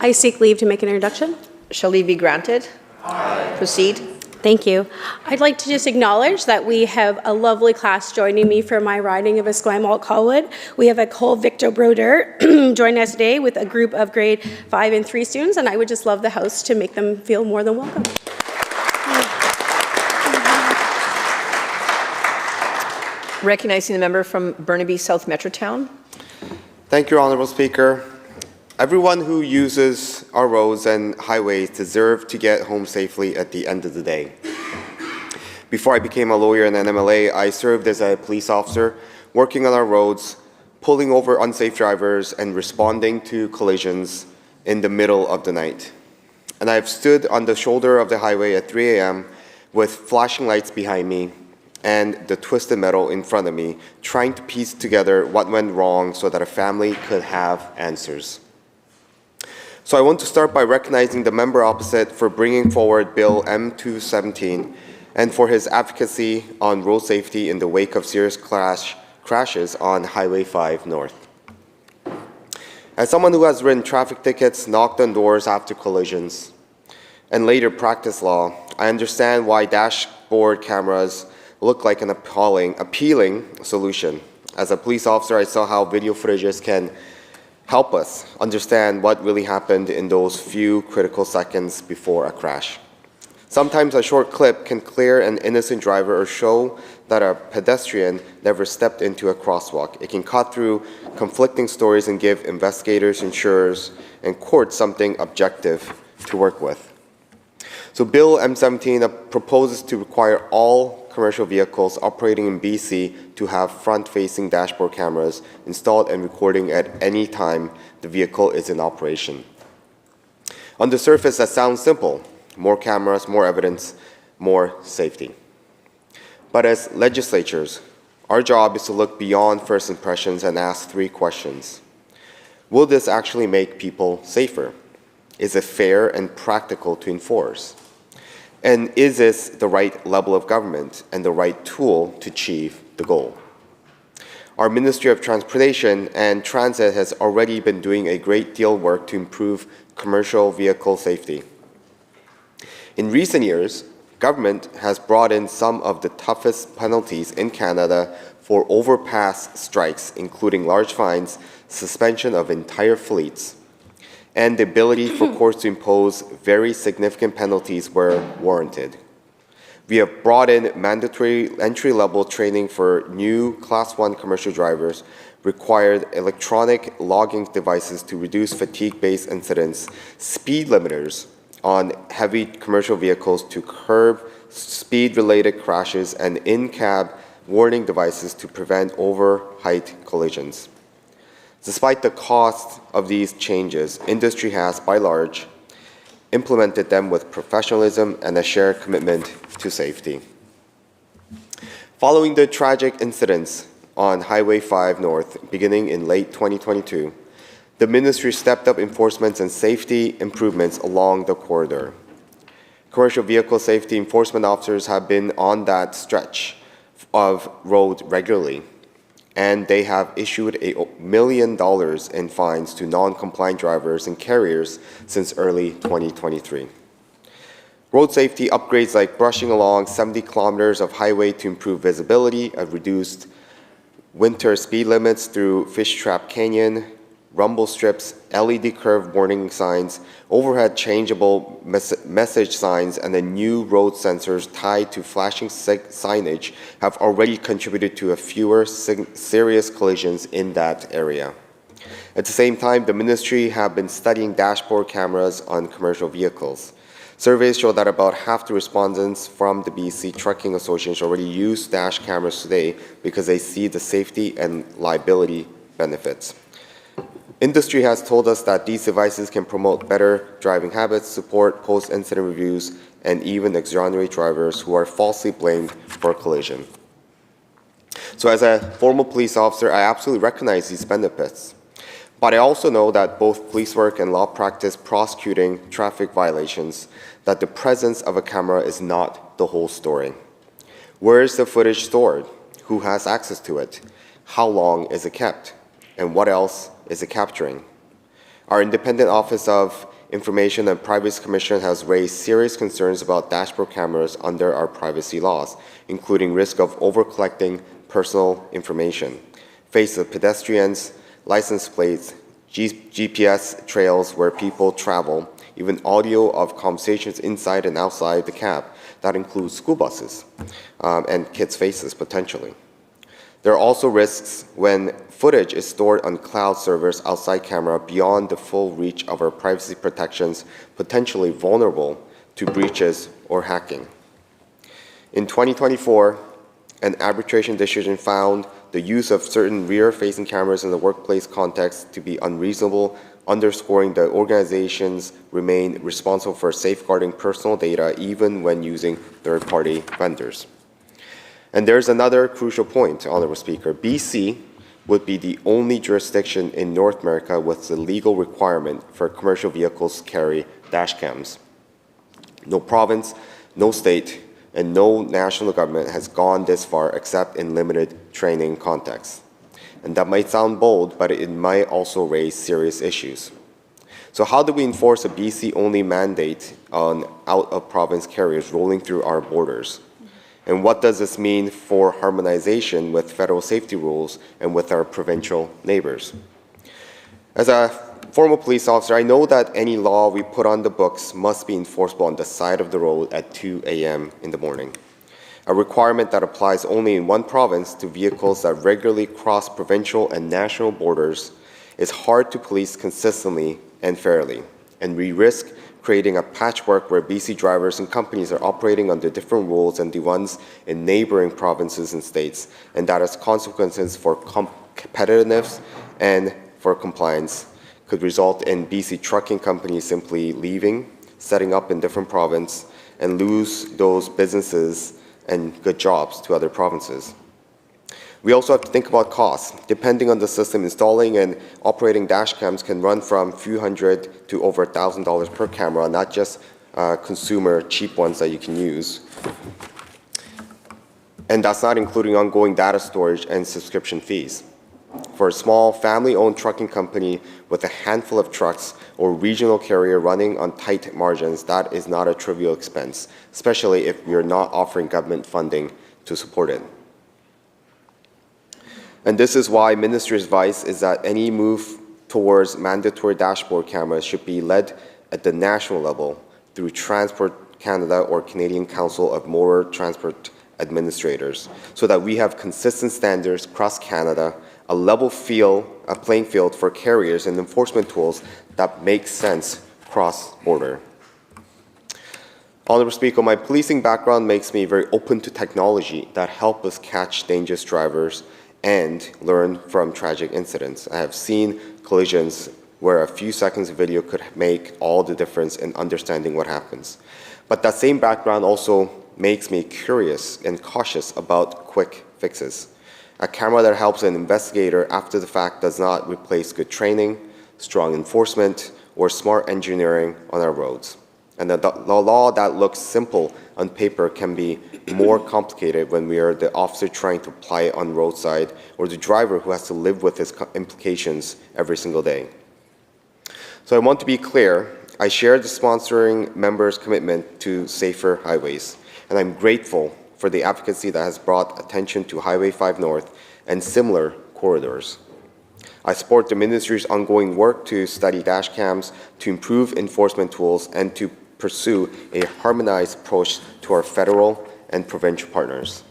I seek leave to make an introduction. Shall leave be granted? Aye. Proceed. Thank you. I'd like to just acknowledge that we have a lovely class joining me for my riding of Esquimalt-Colwood. We have a Cole Victor Broder joining us today with a group of grade 5 and 3 students, and I would just love the House to make them feel more than welcome. Recognizing the member from Burnaby South Metrotown. Thank you, Honourable Speaker. Everyone who uses our roads and highways deserve to get home safely at the end of the day. Before I became a lawyer and an MLA, I served as a police officer, working on our roads, pulling over unsafe drivers, and responding to collisions in the middle of the night. And I've stood on the shoulder of the highway at 3 a.m. with flashing lights behind me and the twisted metal in front of me, trying to piece together what went wrong so that a family could have answers. So I want to start by recognizing the member opposite for bringing forward Bill M217 and for his advocacy on road safety in the wake of serious crashes on Highway 5 North. As someone who has written traffic tickets, knocked on doors after collisions, and later practiced law, I understand why dashboard cameras look like an appealing solution. As a police officer, I saw how video footages can help us understand what really happened in those few critical seconds before a crash. Sometimes a short clip can clear an innocent driver or show that a pedestrian never stepped into a crosswalk. It can cut through conflicting stories and give investigators, insurers, and courts something objective to work with. So Bill M17 proposes to require all commercial vehicles operating in BC to have front-facing dashboard cameras installed and recording at any time the vehicle is in operation. On the surface, that sounds simple. More cameras, more evidence, more safety. But as legislatures, our job is to look beyond first impressions and ask three questions. Will this actually make people safer? Is it fair and practical to enforce? And is this the right level of government and the right tool to achieve the goal? Our Ministry of Transportation and Transit has already been doing a great deal of work to improve commercial vehicle safety. In recent years, government has brought in some of the toughest penalties in Canada for overpass strikes, including large fines, suspension of entire fleets, and the ability for courts to impose very significant penalties where warranted. We have brought in mandatory entry-level training for new Class 1 commercial drivers, required electronic logging devices to reduce fatigue-based incidents, speed limiters on heavy commercial vehicles to curb speed-related crashes, and in-cab warning devices to prevent over-height collisions. Despite the cost of these changes, industry has, by large, implemented them with professionalism and a shared commitment to safety. Following the tragic incidents on Highway 5 North beginning in late 2022, the ministry stepped up enforcement and safety improvements along the corridor. Commercial vehicle safety enforcement officers have been on that stretch of road regularly, and they have issued $1 million in fines to non-compliant drivers and carriers since early 2023. Road safety upgrades like brushing along 70 kilometers of highway to improve visibility, a reduced winter speed limits through Fish Trap Canyon, rumble strips, LED curve warning signs, overhead changeable message signs, and the new road sensors tied to flashing signage have already contributed to fewer serious collisions in that area. At the same time, the ministry have been studying dashboard cameras on commercial vehicles. Surveys show that about half the respondents from the BC Trucking Association already use dash cameras today because they see the safety and liability benefits. Industry has told us that these devices can promote better driving habits, support post-incident reviews, and even exonerate drivers who are falsely blamed for a collision. So as a former police officer, I absolutely recognize these benefits. But I also know that both police work and law practice prosecuting traffic violations, that the presence of a camera is not the whole story. Where is the footage stored? Who has access to it? How long is it kept? And what else is it capturing? Our Independent Office of Information and Privacy Commission has raised serious concerns about dashboard cameras under our privacy laws, including risk of over-collecting personal information, faces of pedestrians, license plates, GPS trails where people travel, even audio of conversations inside and outside the cab. That includes school buses and kids' faces, potentially. There are also risks when footage is stored on cloud servers outside camera beyond the full reach of our privacy protections, potentially vulnerable to breaches or hacking. In 2024, an arbitration decision found the use of certain rear-facing cameras in the workplace context to be unreasonable, underscoring that organizations remain responsible for safeguarding personal data even when using third-party vendors. And there's another crucial point, Honorable Speaker. BC would be the only jurisdiction in North America with the legal requirement for commercial vehicles to carry dash cams. No province, no state, and no national government has gone this far except in limited training contexts. And that might sound bold, but it might also raise serious issues. So how do we enforce a BC-only mandate on out-of-province carriers rolling through our borders? And what does this mean for harmonization with federal safety rules and with our provincial neighbors? As a former police officer, I know that any law we put on the books must be enforceable on the side of the road at 2 a.m. in the morning, a requirement that applies only in one province to vehicles that regularly cross provincial and national borders is hard to police consistently and fairly, and we risk creating a patchwork where BC drivers and companies are operating under different rules than the ones in neighboring provinces and states, and that has consequences for competitiveness and for compliance, could result in BC trucking companies simply leaving, setting up in different provinces, and lose those businesses and good jobs to other provinces. We also have to think about costs. Depending on the system, installing and operating dash cams can run from a few hundred to over $1,000 per camera, not just consumer cheap ones that you can use. And that's not including ongoing data storage and subscription fees. For a small family-owned trucking company with a handful of trucks or regional carrier running on tight margins, that is not a trivial expense, especially if you're not offering government funding to support it. And this is why Ministry's advice is that any move towards mandatory dashboard cameras should be led at the national level through Transport Canada or Canadian Council of Motor Transport Administrators, so that we have consistent standards across Canada, a level playing field for carriers and enforcement tools that make sense cross-border. Honourable Speaker, my policing background makes me very open to technology that help us catch dangerous drivers and learn from tragic incidents. I have seen collisions where a few seconds of video could make all the difference in understanding what happens. But that same background also makes me curious and cautious about quick fixes. A camera that helps an investigator after the fact does not replace good training, strong enforcement, or smart engineering on our roads. And the law that looks simple on paper can be more complicated when we are the officer trying to apply it on roadside, or the driver who has to live with its implications every single day. So I want to be clear, I share the sponsoring members' commitment to safer highways, and I'm grateful for the advocacy that has brought attention to Highway 5 North and similar corridors. I support the Ministry's ongoing work to study dash cams, to improve enforcement tools, and to pursue a harmonized approach to our federal and provincial partners.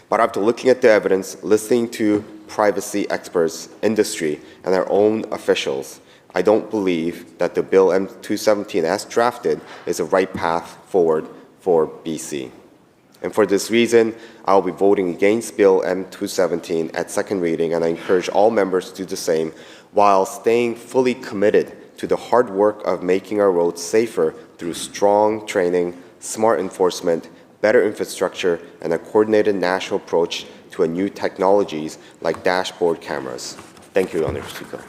But after looking at the evidence, listening to privacy experts, industry, and our own officials, I don't believe that the Bill M217 as drafted is the right path forward for BC. And for this reason, I will be voting against Bill M217 at second reading, and I encourage all members to do the same while staying fully committed to the hard work of making our roads safer through strong training, smart enforcement, better infrastructure, and a coordinated national approach to new technologies like dashboard cameras. Thank you, Honourable Speaker.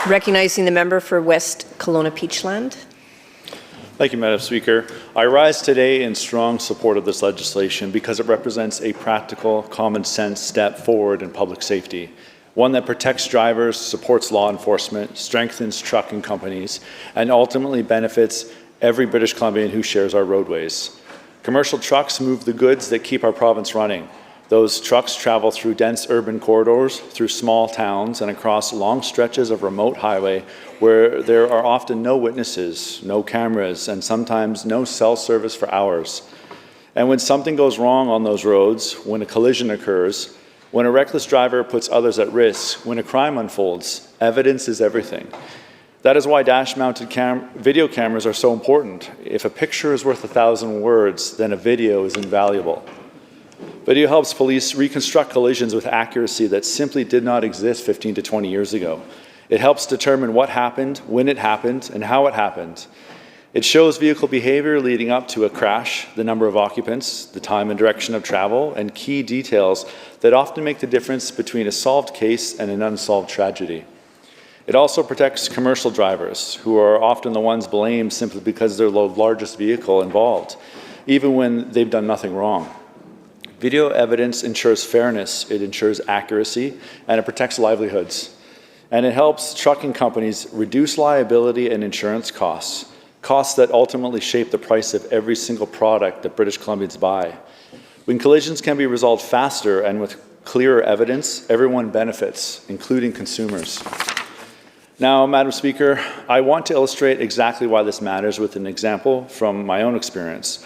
Recognizing the member for West Kelowna Peachland. Thank you, Madam Speaker. I rise today in strong support of this legislation because it represents a practical, common-sense step forward in public safety, one that protects drivers, supports law enforcement, strengthens trucking companies, and ultimately benefits every British Columbian who shares our roadways. Commercial trucks move the goods that keep our province running. Those trucks travel through dense urban corridors, through small towns, and across long stretches of remote highway where there are often no witnesses, no cameras, and sometimes no cell service for hours. And when something goes wrong on those roads, when a collision occurs, when a reckless driver puts others at risk, when a crime unfolds, evidence is everything. That is why dash-mounted video cameras are so important. If a picture is worth 1,000 words, then a video is invaluable. Video helps police reconstruct collisions with accuracy that simply did not exist 15 to 20 years ago. It helps determine what happened, when it happened, and how it happened. It shows vehicle behavior leading up to a crash, the number of occupants, the time and direction of travel, and key details that often make the difference between a solved case and an unsolved tragedy. It also protects commercial drivers, who are often the ones blamed simply because they're the largest vehicle involved, even when they've done nothing wrong. Video evidence ensures fairness, it ensures accuracy, and it protects livelihoods. And it helps trucking companies reduce liability and insurance costs, costs that ultimately shape the price of every single product that British Columbians buy. When collisions can be resolved faster and with clearer evidence, everyone benefits, including consumers. Now, Madam Speaker, I want to illustrate exactly why this matters with an example from my own experience.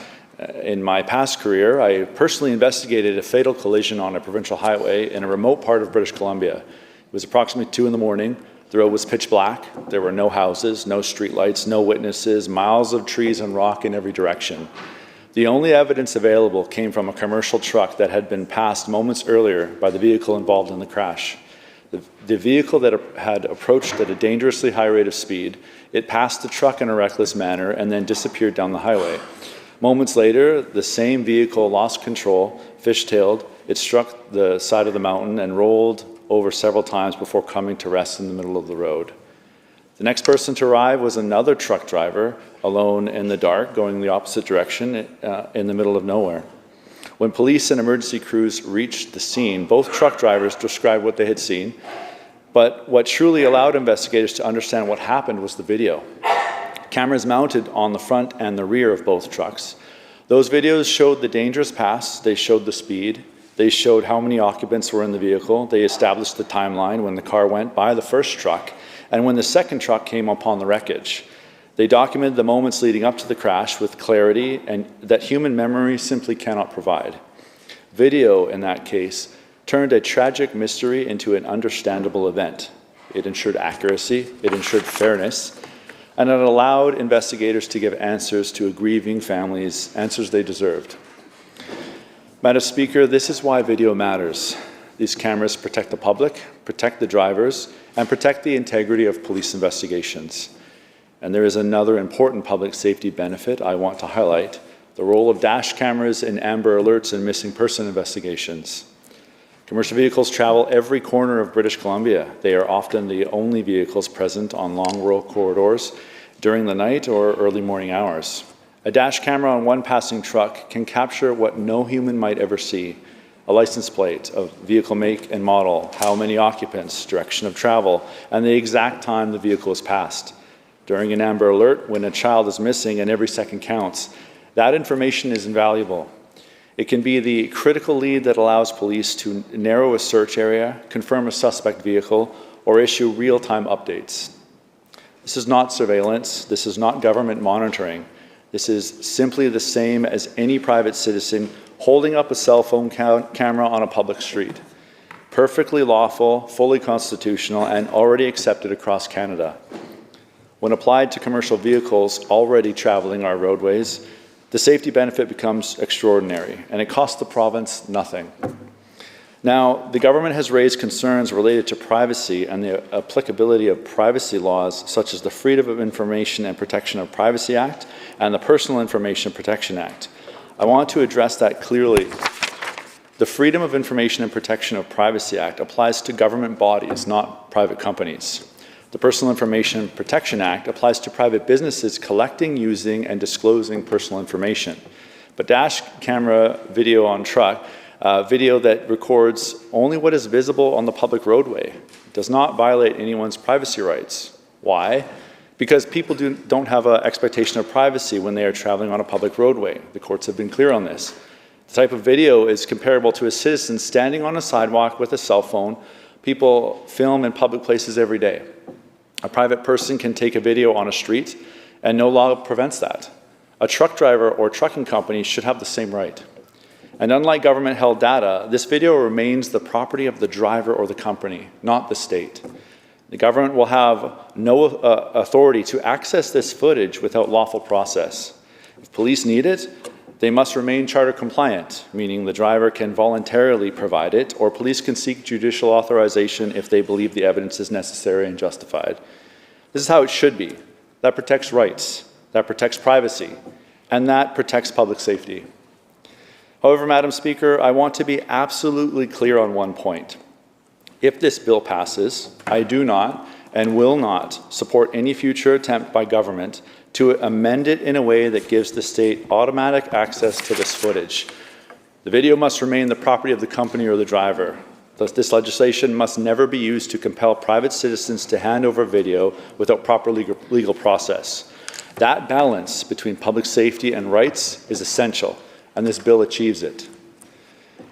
In my past career, I personally investigated a fatal collision on a provincial highway in a remote part of British Columbia. It was approximately 2 in the morning. The road was pitch black. There were no houses, no streetlights, no witnesses, miles of trees and rock in every direction. The only evidence available came from a commercial truck that had been passed moments earlier by the vehicle involved in the crash. The vehicle that had approached at a dangerously high rate of speed, it passed the truck in a reckless manner and then disappeared down the highway. Moments later, the same vehicle lost control, fishtailed, it struck the side of the mountain and rolled over several times before coming to rest in the middle of the road. The next person to arrive was another truck driver, alone in the dark, going the opposite direction in the middle of nowhere. When police and emergency crews reached the scene, both truck drivers described what they had seen, but what truly allowed investigators to understand what happened was the video. Cameras mounted on the front and the rear of both trucks. Those videos showed the dangerous pass, they showed the speed, they showed how many occupants were in the vehicle, they established the timeline when the car went by the first truck and when the second truck came upon the wreckage. They documented the moments leading up to the crash with clarity and that human memory simply cannot provide. Video, in that case, turned a tragic mystery into an understandable event. It ensured accuracy, it ensured fairness, and it allowed investigators to give answers to grieving families, answers they deserved. Madam Speaker, this is why video matters. These cameras protect the public, protect the drivers, and protect the integrity of police investigations. And there is another important public safety benefit I want to highlight, the role of dash cameras in Amber Alerts and missing person investigations. Commercial vehicles travel every corner of British Columbia. They are often the only vehicles present on long rural corridors during the night or early morning hours. A dash camera on one passing truck can capture what no human might ever see: a license plate, a vehicle make and model, how many occupants, direction of travel, and the exact time the vehicle is passed. During an Amber Alert, when a child is missing and every second counts, that information is invaluable. It can be the critical lead that allows police to narrow a search area, confirm a suspect vehicle, or issue real-time updates. This is not surveillance. This is not government monitoring. This is simply the same as any private citizen holding up a cell phone camera on a public street. Perfectly lawful, fully constitutional, and already accepted across Canada. When applied to commercial vehicles already traveling our roadways, the safety benefit becomes extraordinary, and it costs the province nothing. Now, the government has raised concerns related to privacy and the applicability of privacy laws such as the Freedom of Information and Protection of Privacy Act and the Personal Information Protection Act. I want to address that clearly. The Freedom of Information and Protection of Privacy Act applies to government bodies, not private companies. The Personal Information Protection Act applies to private businesses collecting, using, and disclosing personal information. But dash camera video on truck, video that records only what is visible on the public roadway, does not violate anyone's privacy rights. Why? Because people don't have an expectation of privacy when they are traveling on a public roadway. The courts have been clear on this. The type of video is comparable to a citizen standing on a sidewalk with a cell phone. People film in public places every day. A private person can take a video on a street, and no law prevents that. A truck driver or trucking company should have the same right. And unlike government-held data, this video remains the property of the driver or the company, not the state. The government will have no authority to access this footage without lawful process. If police need it, they must remain charter compliant, meaning the driver can voluntarily provide it, or police can seek judicial authorization if they believe the evidence is necessary and justified. This is how it should be. That protects rights, that protects privacy, and that protects public safety. However, Madam Speaker, I want to be absolutely clear on one point. If this bill passes, I do not and will not support any future attempt by government to amend it in a way that gives the state automatic access to this footage. The video must remain the property of the company or the driver. Thus, this legislation must never be used to compel private citizens to hand over video without proper legal process. That balance between public safety and rights is essential, and this bill achieves it.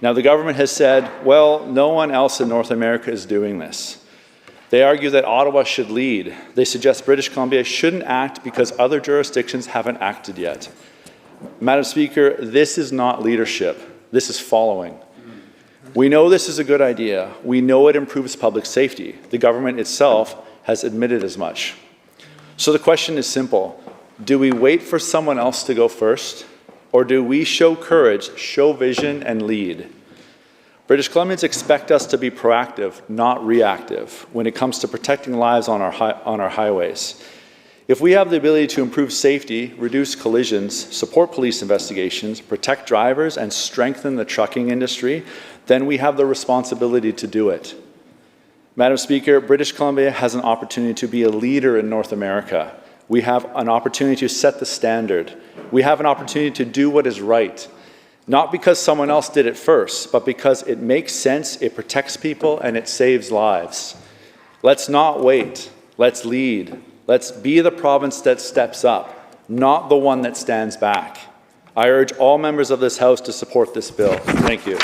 Now, the government has said, well, no one else in North America is doing this. They argue that Ottawa should lead. They suggest British Columbia shouldn't act because other jurisdictions haven't acted yet. Madam Speaker, this is not leadership. This is following. We know this is a good idea. We know it improves public safety. The government itself has admitted as much. So the question is simple. Do we wait for someone else to go first? Or do we show courage, show vision, and lead? British Columbians expect us to be proactive, not reactive, when it comes to protecting lives on our highways. If we have the ability to improve safety, reduce collisions, support police investigations, protect drivers, and strengthen the trucking industry, then we have the responsibility to do it. Madam Speaker, British Columbia has an opportunity to be a leader in North America. We have an opportunity to set the standard. We have an opportunity to do what is right. Not because someone else did it first, but because it makes sense, it protects people, and it saves lives. Let's not wait. Let's lead. Let's be the province that steps up, not the one that stands back. I urge all members of this House to support this bill. Thank you.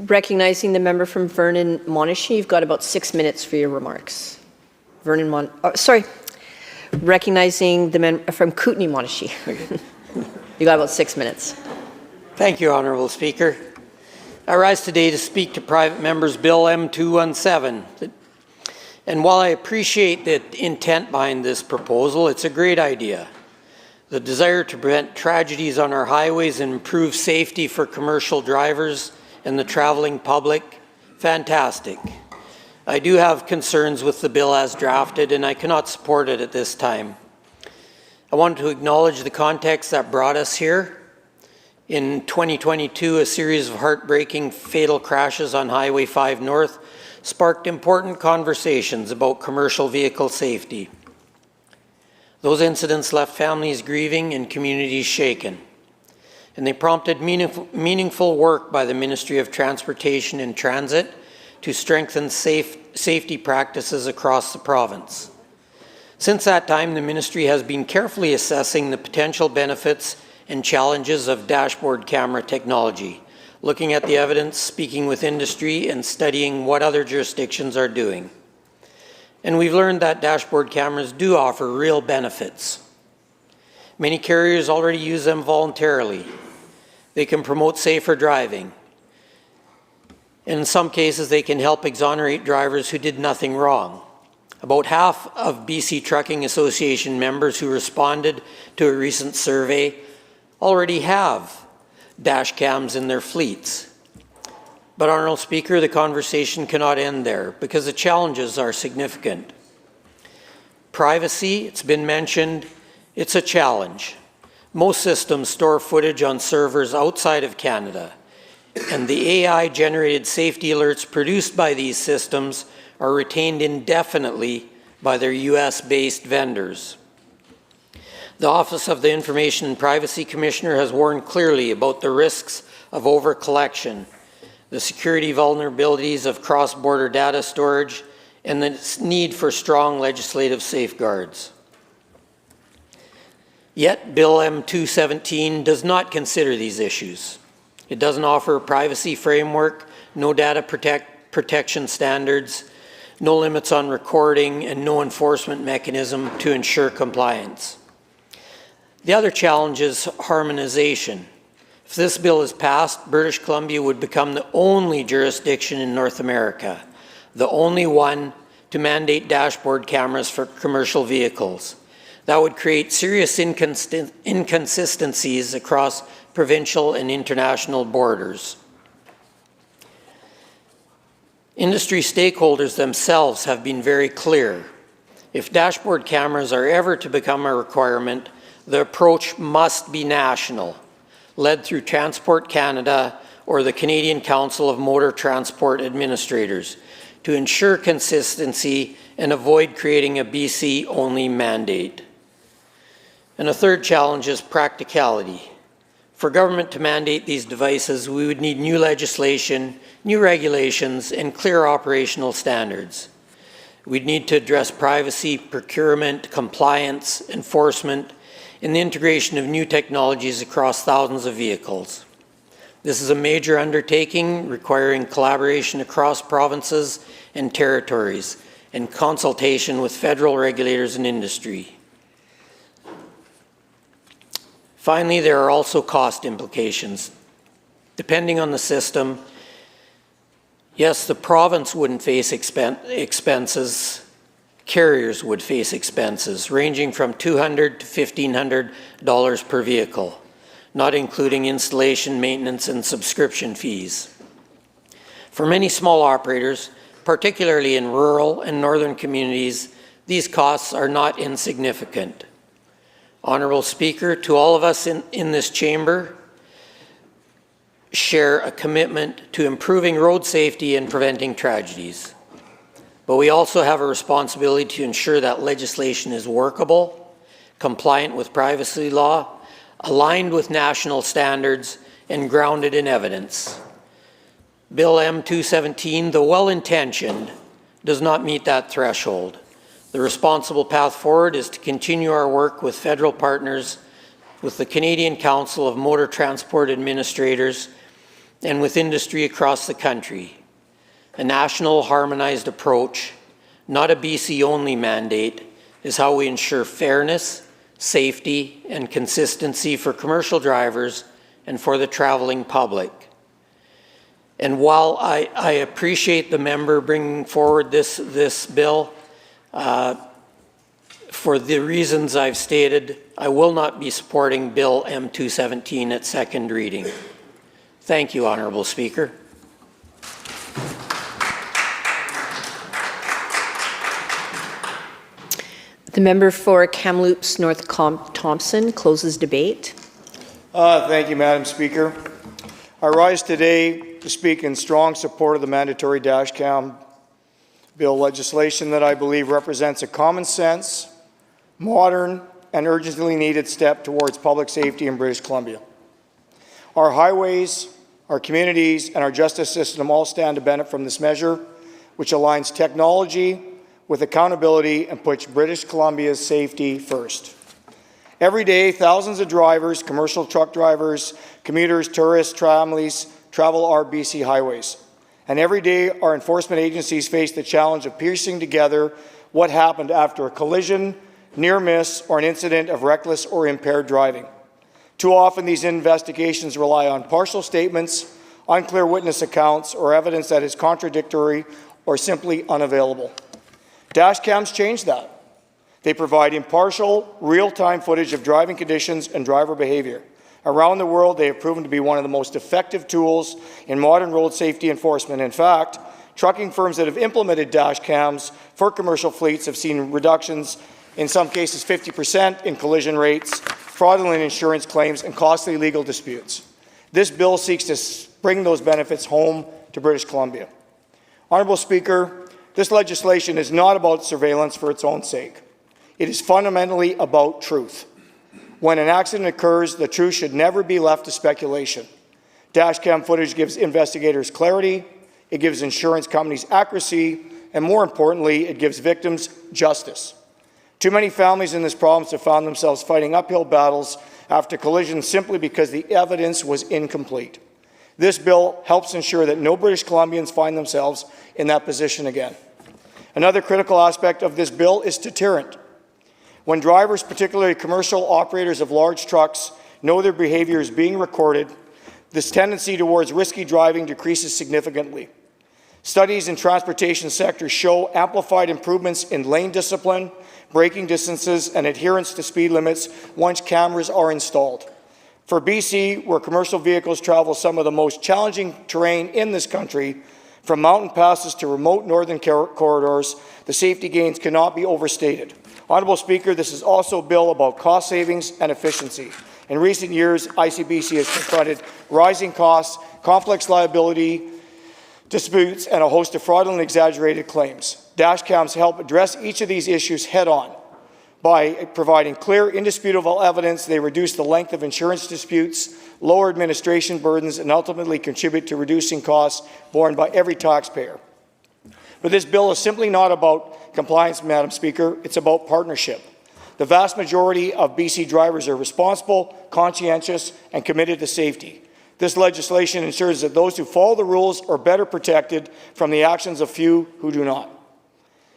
Recognizing the member from Vernon Monashee, you've got about 6 minutes for your remarks. Recognizing the member from Kootenay Monashee. You got about 6 minutes. Thank you, Honourable Speaker. I rise today to speak to private members Bill M217. And while I appreciate the intent behind this proposal, it's a great idea. The desire to prevent tragedies on our highways and improve safety for commercial drivers and the traveling public, fantastic. I do have concerns with the bill as drafted, and I cannot support it at this time. I want to acknowledge the context that brought us here. In 2022, a series of heartbreaking fatal crashes on Highway 5 North sparked important conversations about commercial vehicle safety. Those incidents left families grieving and communities shaken, and they prompted meaningful work by the Ministry of Transportation and Transit to strengthen safety practices across the province. Since that time, the ministry has been carefully assessing the potential benefits and challenges of dashboard camera technology, looking at the evidence, speaking with industry, and studying what other jurisdictions are doing. And we've learned that dashboard cameras do offer real benefits. Many carriers already use them voluntarily. They can promote safer driving. In some cases, they can help exonerate drivers who did nothing wrong. About half of BC Trucking Association members who responded to a recent survey already have dash cams in their fleets. But, Honourable Speaker, the conversation cannot end there because the challenges are significant. Privacy, it's been mentioned, it's a challenge. Most systems store footage on servers outside of Canada, and the AI-generated safety alerts produced by these systems are retained indefinitely by their US-based vendors. The Office of the Information and Privacy Commissioner has warned clearly about the risks of over-collection, the security vulnerabilities of cross-border data storage, and the need for strong legislative safeguards. Yet, Bill M217 does not consider these issues. It doesn't offer a privacy framework, no data protection standards, no limits on recording, and no enforcement mechanism to ensure compliance. The other challenge is harmonization. If this bill is passed, British Columbia would become the only jurisdiction in North America, the only one to mandate dashboard cameras for commercial vehicles. That would create serious inconsistencies across provincial and international borders. Industry stakeholders themselves have been very clear. If dashboard cameras are ever to become a requirement, the approach must be national, led through Transport Canada or the Canadian Council of Motor Transport Administrators, to ensure consistency and avoid creating a BC-only mandate. And a third challenge is practicality. For government to mandate these devices, we would need new legislation, new regulations, and clear operational standards. We need to address privacy, procurement, compliance, enforcement, and the integration of new technologies across thousands of vehicles. This is a major undertaking requiring collaboration across provinces and territories and consultation with federal regulators and industry. Finally, there are also cost implications. Depending on the system, yes, the province wouldn't face expenses, carriers would face expenses ranging from $200 to $1,500 per vehicle, not including installation, maintenance, and subscription fees. For many small operators, particularly in rural and northern communities, these costs are not insignificant. Honourable Speaker, to all of us in this chamber, share a commitment to improving road safety and preventing tragedies. But we also have a responsibility to ensure that legislation is workable, compliant with privacy law, aligned with national standards, and grounded in evidence. Bill M-217, though well-intentioned, does not meet that threshold. The responsible path forward is to continue our work with federal partners, with the Canadian Council of Motor Transport Administrators, and with industry across the country. A national harmonized approach, not a BC-only mandate, is how we ensure fairness, safety, and consistency for commercial drivers and for the traveling public. And while I appreciate the member bringing forward this bill, for the reasons I've stated, I will not be supporting Bill M-217 at second reading. Thank you, Honourable Speaker. The member for Kamloops North Thompson closes debate. Thank you, Madam Speaker. I rise today to speak in strong support of the mandatory dash cam bill legislation that I believe represents a common sense, modern, and urgently needed step towards public safety in British Columbia. Our highways, our communities, and our justice system all stand to benefit from this measure, which aligns technology with accountability and puts British Columbia's safety first. Every day, thousands of drivers, commercial truck drivers, commuters, tourists, families travel our BC highways. And every day, our enforcement agencies face the challenge of piecing together what happened after a collision, near miss, or an incident of reckless or impaired driving. Too often, these investigations rely on partial statements, unclear witness accounts, or evidence that is contradictory or simply unavailable. Dash cams change that. They provide impartial, real-time footage of driving conditions and driver behavior. Around the world, they have proven to be one of the most effective tools in modern road safety enforcement. In fact, trucking firms that have implemented dash cams for commercial fleets have seen reductions, in some cases 50%, in collision rates, fraudulent insurance claims, and costly legal disputes. This bill seeks to bring those benefits home to British Columbia. Honourable Speaker, this legislation is not about surveillance for its own sake. It is fundamentally about truth. When an accident occurs, the truth should never be left to speculation. Dashcam footage gives investigators clarity, it gives insurance companies accuracy, and more importantly, it gives victims justice. Too many families in this province have found themselves fighting uphill battles after collisions simply because the evidence was incomplete. This bill helps ensure that no British Columbians find themselves in that position again. Another critical aspect of this bill is deterrent. When drivers, particularly commercial operators of large trucks, know their behavior is being recorded, this tendency towards risky driving decreases significantly. Studies in transportation sectors show amplified improvements in lane discipline, braking distances, and adherence to speed limits once cameras are installed. For BC, where commercial vehicles travel some of the most challenging terrain in this country, from mountain passes to remote northern corridors, the safety gains cannot be overstated. Honourable Speaker, this is also a bill about cost savings and efficiency. In recent years, ICBC has confronted rising costs, complex liability disputes, and a host of fraudulent and exaggerated claims. Dashcams help address each of these issues head-on. By providing clear, indisputable evidence, they reduce the length of insurance disputes, lower administration burdens, and ultimately contribute to reducing costs borne by every taxpayer. But this bill is simply not about compliance, Madam Speaker. It's about partnership. The vast majority of BC drivers are responsible, conscientious, and committed to safety. This legislation ensures that those who follow the rules are better protected from the actions of few who do not.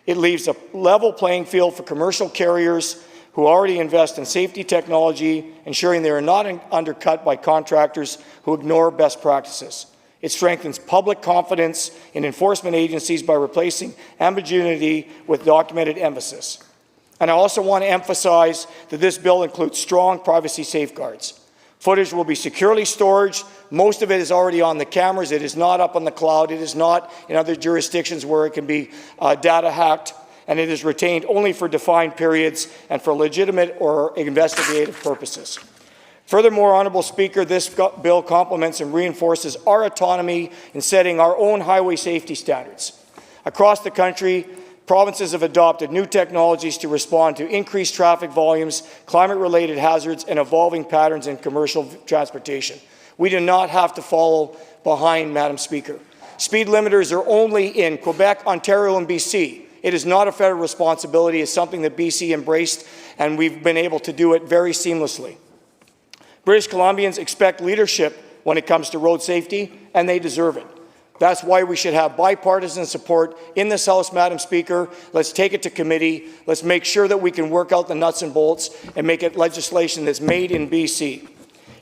It leaves a level playing field for commercial carriers who already invest in safety technology, ensuring they are not undercut by contractors who ignore best practices. It strengthens public confidence in enforcement agencies by replacing ambiguity with documented emphasis. And I also want to emphasize that this bill includes strong privacy safeguards. Footage will be securely stored. Most of it is already on the cameras. It is not up on the cloud. It is not in other jurisdictions where it can be data hacked. And it is retained only for defined periods and for legitimate or investigative purposes. Furthermore, Honourable Speaker, this bill complements and reinforces our autonomy in setting our own highway safety standards. Across the country, provinces have adopted new technologies to respond to increased traffic volumes, climate-related hazards, and evolving patterns in commercial transportation. We do not have to follow behind, Madam Speaker. Speed limiters are only in Quebec, Ontario, and BC. It is not a federal responsibility. It's something that BC embraced, and we've been able to do it very seamlessly. British Columbians expect leadership when it comes to road safety, and they deserve it. That's why we should have bipartisan support in this House, Madam Speaker. Let's take it to committee. Let's make sure that we can work out the nuts and bolts and make it legislation that's made in BC.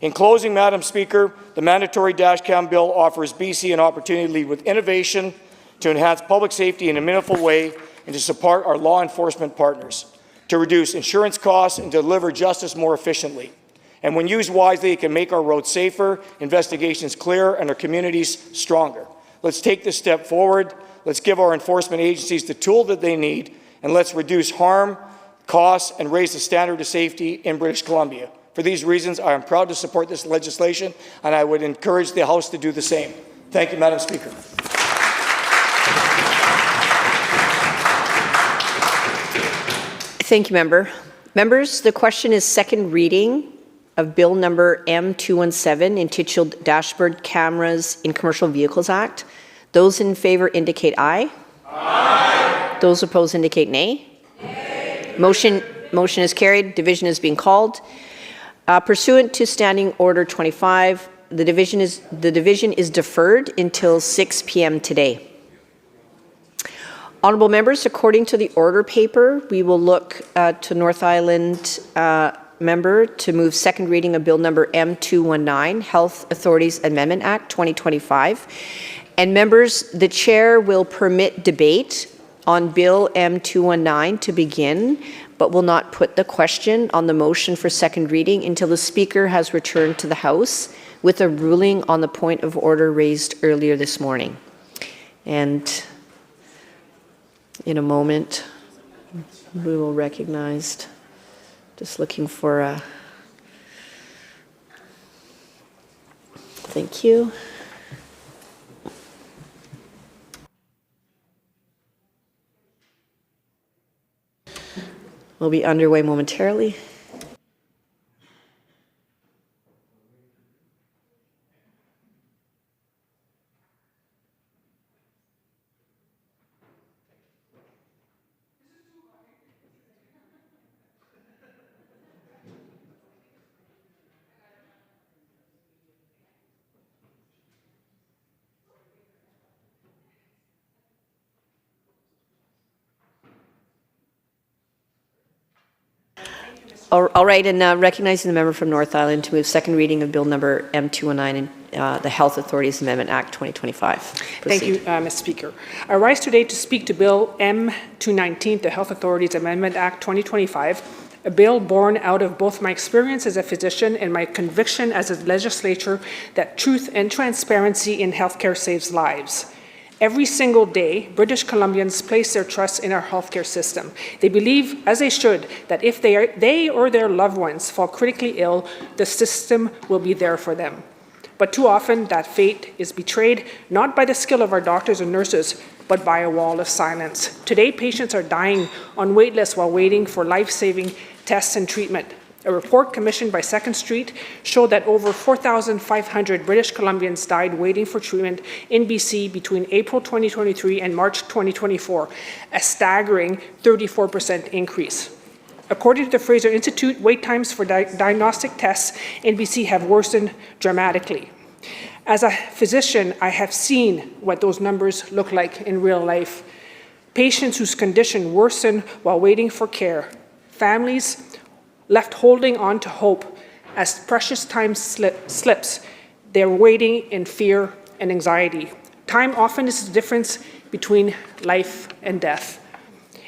In closing, Madam Speaker, the mandatory dashcam bill offers BC an opportunity to lead with innovation to enhance public safety in a meaningful way and to support our law enforcement partners, to reduce insurance costs and deliver justice more efficiently. And when used wisely, it can make our roads safer, investigations clearer, and our communities stronger. Let's take this step forward. Let's give our enforcement agencies the tool that they need, and let's reduce harm, costs, and raise the standard of safety in British Columbia. For these reasons, I am proud to support this legislation, and I would encourage the House to do the same. Thank you, Madam Speaker. Thank you, member. Members, the question is second reading of Bill number M217, entitled Dashboard Cameras in Commercial Vehicles Act. Those in favor indicate aye. Aye. Those opposed indicate nay. Nay. Motion is carried. Division is being called. Pursuant to Standing Order 25, the division is deferred until 6 p.m. today. Honourable members, according to the order paper, we will look to North Island member to move second reading of Bill number M219, Health Authorities Amendment Act 2025. And members, the chair will permit debate on Bill M219 to begin, but will not put the question on the motion for second reading until the Speaker has returned to the House with a ruling on the point of order raised earlier this morning. And in a moment, we will recognize, just looking for a, thank you. We'll be underway momentarily. All right, and recognizing the member from North Island to move second reading of Bill number M219, the Health Authorities Amendment Act 2025. Proceed. Thank you, Mr. Speaker. I rise today to speak to Bill M219, the Health Authorities Amendment Act 2025, a bill born out of both my experience as a physician and my conviction as a legislator that truth and transparency in healthcare saves lives. Every single day, British Columbians place their trust in our healthcare system. They believe, as they should, that if they or their loved ones fall critically ill, the system will be there for them. But too often, that fate is betrayed not by the skill of our doctors and nurses, but by a wall of silence. Today, patients are dying on wait lists while waiting for life-saving tests and treatment. A report commissioned by Second Street showed that over 4,500 British Columbians died waiting for treatment in BC between April 2023 and March 2024, a staggering 34% increase. According to the Fraser Institute, wait times for diagnostic tests in BC have worsened dramatically. As a physician, I have seen what those numbers look like in real life. Patients whose condition worsen while waiting for care. Families left holding on to hope as precious time slips. They're waiting in fear and anxiety. Time often is the difference between life and death.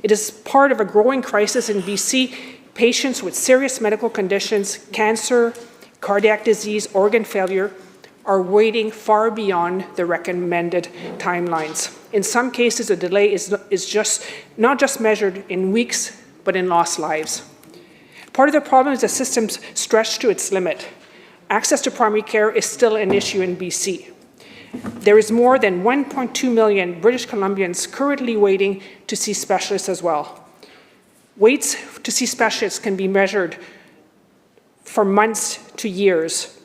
It is part of a growing crisis in BC. Patients with serious medical conditions, cancer, cardiac disease, organ failure, are waiting far beyond the recommended timelines. In some cases, the delay is not just measured in weeks, but in lost lives. Part of the problem is the system's stretched to its limit. Access to primary care is still an issue in BC. There is more than 1.2 million British Columbians currently waiting to see specialists as well. Waits to see specialists can be measured from months to years.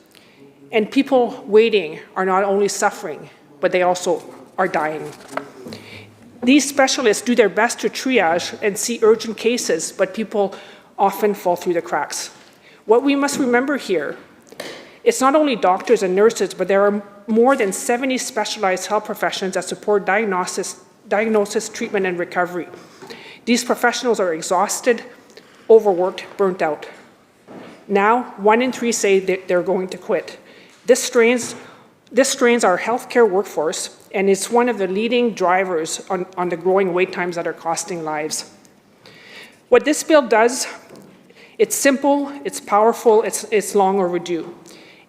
And people waiting are not only suffering, but they also are dying. These specialists do their best to triage and see urgent cases, but people often fall through the cracks. What we must remember here, it's not only doctors and nurses, but there are more than 70 specialized health professions that support diagnosis, treatment, and recovery. These professionals are exhausted, overworked, burnt out. Now, 1 in 3 say that they're going to quit. This strains our healthcare workforce, and it's one of the leading drivers on the growing wait times that are costing lives. What this bill does, it's simple, it's powerful, it's long overdue.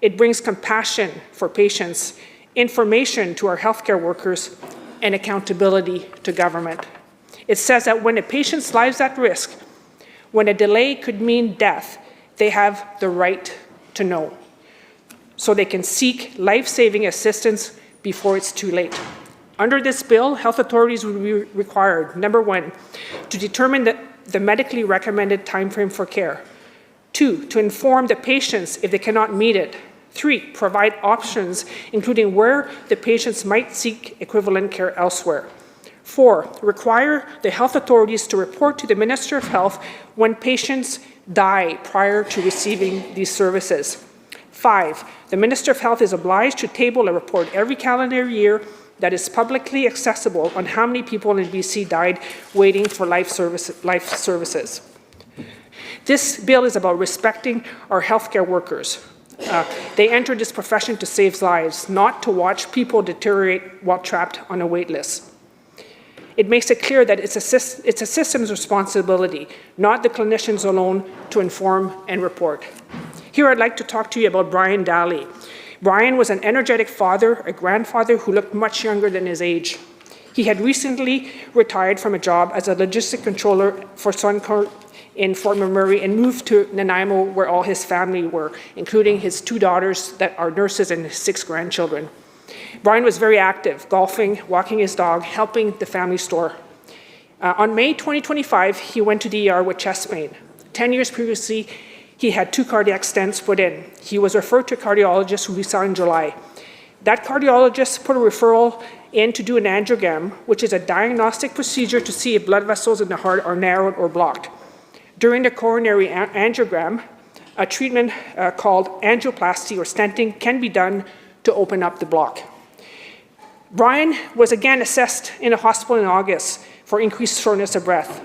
It brings compassion for patients, information to our healthcare workers, and accountability to government. It says that when a patient's life is at risk, when a delay could mean death, they have the right to know, so they can seek life-saving assistance before it's too late. Under this bill, health authorities will be required, number 1, to determine the medically recommended timeframe for care. 2, to inform the patients if they cannot meet it. 3, provide options, including where the patients might seek equivalent care elsewhere. 4, require the health authorities to report to the Minister of Health when patients die prior to receiving these services. 5, the Minister of Health is obliged to table a report every calendar year that is publicly accessible on how many people in BC died waiting for life services. This bill is about respecting our healthcare workers. They entered this profession to save lives, not to watch people deteriorate while trapped on a wait list. It makes it clear that it's a system's responsibility, not the clinicians alone, to inform and report. Here I'd like to talk to you about Brian Daly. Brian was an energetic father, a grandfather who looked much younger than his age. He had recently retired from a job as a logistic controller for Suncor in Fort McMurray and moved to Nanaimo, where all his family were, including his 2 daughters that are nurses and his 6 grandchildren. Brian was very active, golfing, walking his dog, helping the family store. On May 2025, he went to the ER with chest pain. 10 years previously, he had 2 cardiac stents put in. He was referred to a cardiologist who we saw in July. That cardiologist put a referral in to do an angiogram, which is a diagnostic procedure to see if blood vessels in the heart are narrowed or blocked. During the coronary angiogram, a treatment called angioplasty or stenting can be done to open up the block. Brian was again assessed in a hospital in August for increased shortness of breath.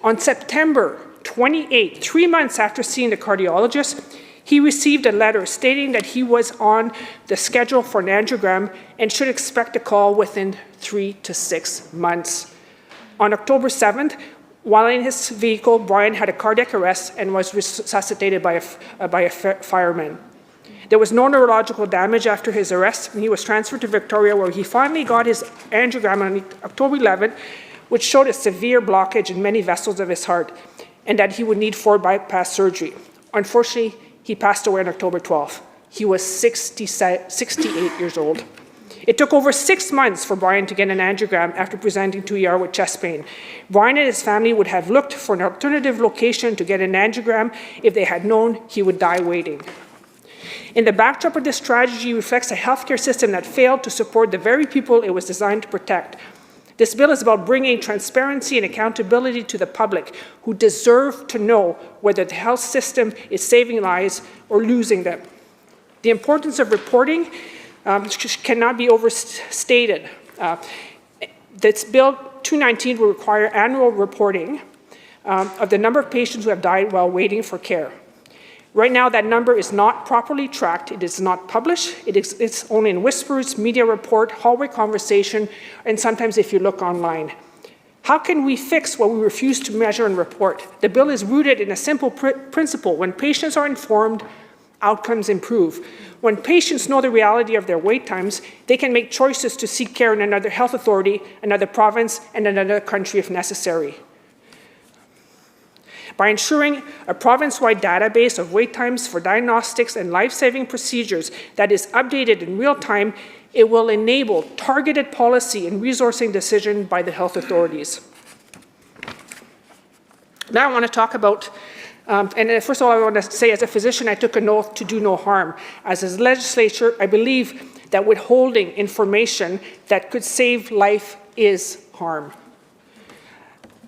On September 28, 3 months after seeing the cardiologist, he received a letter stating that he was on the schedule for an angiogram and should expect a call within 3 to 6 months. On October 7th, while in his vehicle, Brian had a cardiac arrest and was resuscitated by a fireman. There was no neurological damage after his arrest, and he was transferred to Victoria, where he finally got his angiogram on October 11th, which showed a severe blockage in many vessels of his heart, and that he would need 4 bypass surgery. Unfortunately, he passed away on October 12th. He was 68 years old. It took over 6 months for Brian to get an angiogram after presenting to ER with chest pain. Brian and his family would have looked for an alternative location to get an angiogram if they had known he would die waiting. In the backdrop of this tragedy reflects a healthcare system that failed to support the very people it was designed to protect. This bill is about bringing transparency and accountability to the public who deserve to know whether the health system is saving lives or losing them. The importance of reporting cannot be overstated. This Bill 219 will require annual reporting of the number of patients who have died while waiting for care. Right now, that number is not properly tracked. It is not published. It's only in whispers, media report, hallway conversation, and sometimes if you look online. How can we fix what we refuse to measure and report? The bill is rooted in a simple principle. When patients are informed, outcomes improve. When patients know the reality of their wait times, they can make choices to seek care in another health authority, another province, and another country if necessary. By ensuring a province-wide database of wait times for diagnostics and life-saving procedures that is updated in real time, it will enable targeted policy and resourcing decisions by the health authorities. Now I want to talk about, first of all, I want to say as a physician, I took an oath to do no harm. As a legislature, I believe that withholding information that could save life is harm.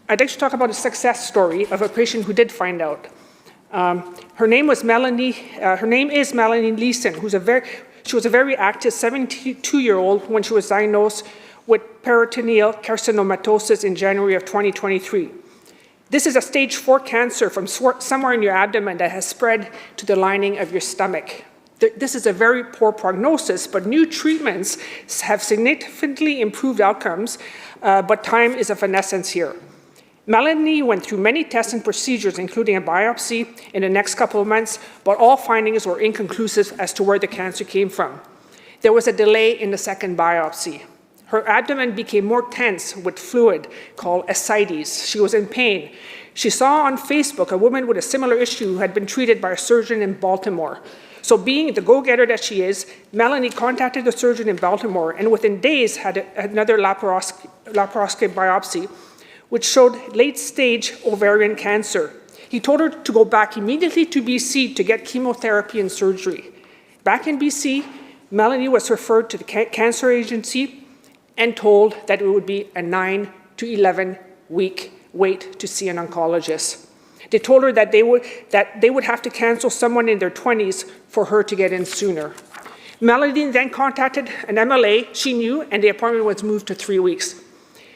I'd like to talk about a success story of a patient who did find out. Her name is Melanie Leeson, she was a very active 72-year-old when she was diagnosed with peritoneal carcinomatosis in January of 2023. This is a stage 4 cancer from somewhere in your abdomen that has spread to the lining of your stomach. This is a very poor prognosis, but new treatments have significantly improved outcomes, but time is of an essence here. Melanie went through many tests and procedures, including a biopsy in the next couple of months, but all findings were inconclusive as to where the cancer came from. There was a delay in the second biopsy. Her abdomen became more tense with fluid called ascites. She was in pain. She saw on Facebook a woman with a similar issue who had been treated by a surgeon in Baltimore. So being the go-getter that she is, Melanie contacted the surgeon in Baltimore and within days had another laparoscopic biopsy, which showed late-stage ovarian cancer. He told her to go back immediately to BC to get chemotherapy and surgery. Back in BC, Melanie was referred to the cancer agency and told that it would be a 9 to 11 week wait to see an oncologist. They told her that they would have to cancel someone in their 20s for her to get in sooner. Melanie then contacted an MLA she knew, and the appointment was moved to 3 weeks.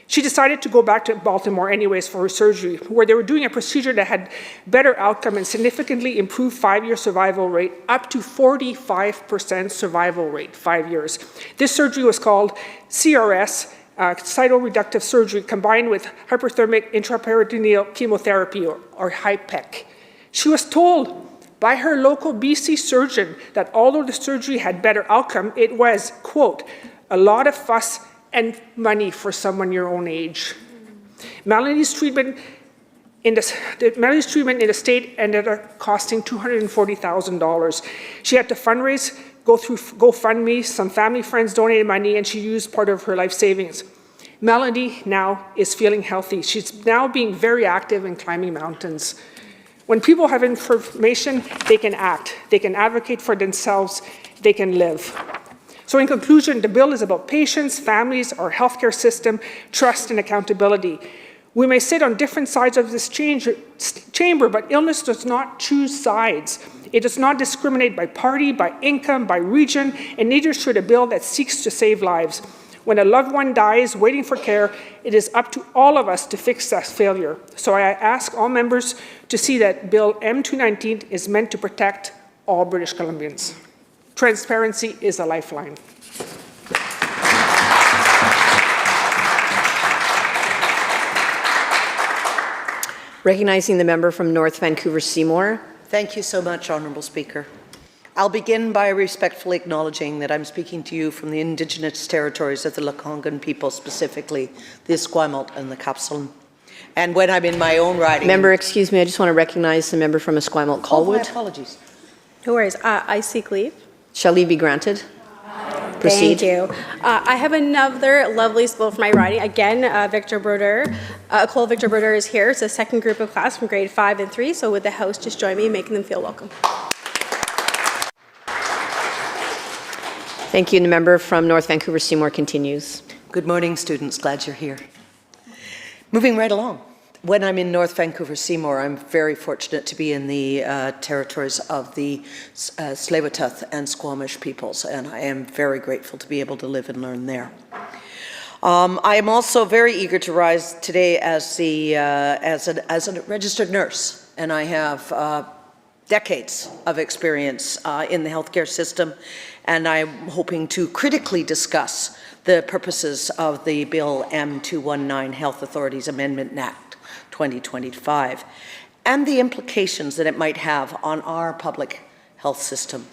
She decided to go back to Baltimore anyways for her surgery, where they were doing a procedure that had better outcome and significantly improved 5-year survival rate, up to 45% survival rate, 5 years. This surgery was called CRS, cytoreductive surgery, combined with hyperthermic intraperitoneal chemotherapy, or HIPEC. She was told by her local BC surgeon that although the surgery had better outcome, it was, quote, a lot of fuss and money for someone your own age. Melody's treatment in the state ended up costing $240,000. She had to fundraise, go through GoFundMe, some family friends donated money, and she used part of her life savings. Melody now is feeling healthy. She's now being very active in climbing mountains. When people have information, they can act. They can advocate for themselves. They can live. So in conclusion, the bill is about patients, families, our healthcare system, trust, and accountability. We may sit on different sides of this chamber, but illness does not choose sides. It does not discriminate by party, by income, by region, and neither should a bill that seeks to save lives. When a loved one dies waiting for care, it is up to all of us to fix that failure. So I ask all members to see that Bill M219 is meant to protect all British Columbians. Transparency is a lifeline. Recognizing the member from North Vancouver Seymour. Thank you so much, Honourable Speaker. I'll begin by respectfully acknowledging that I'm speaking to you from the Indigenous territories of the Lekwungen people, specifically the Esquimalt and the Kapsalon. And when I'm in my own riding... Member, excuse me, I just want to recognize the member from Esquimalt-Colwood. Oh, my apologies. No worries. I seek leave. Shall leave be granted? Proceed. Thank you. I have another lovely school for my riding. Again, Victor Bruder, Cole Victor Bruder is here. It's a second group of class from grade 5 and 3. So would the house just join me in making them feel welcome? Thank you. The member from North Vancouver Seymour continues. Good morning, students. Glad you're here. Moving right along. When I'm in North Vancouver Seymour, I'm very fortunate to be in the territories of the Tsleil-Waututh and Squamish peoples, and I am very grateful to be able to live and learn there. I am also very eager to rise today as a registered nurse, and I have decades of experience in the healthcare system, and I'm hoping to critically discuss the purposes of the Bill M219 Health Authorities Amendment Act 2025 and the implications that it might have on our public health system.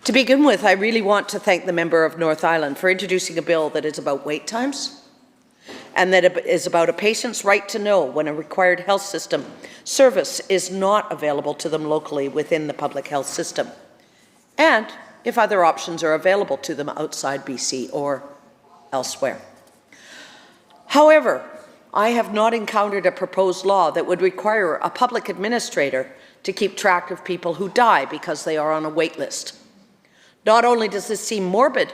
To begin with, I really want to thank the member of North Island for introducing a bill that is about wait times and that it is about a patient's right to know when a required health system service is not available to them locally within the public health system, and if other options are available to them outside BC or elsewhere. However, I have not encountered a proposed law that would require a public administrator to keep track of people who die because they are on a wait list. Not only does this seem morbid,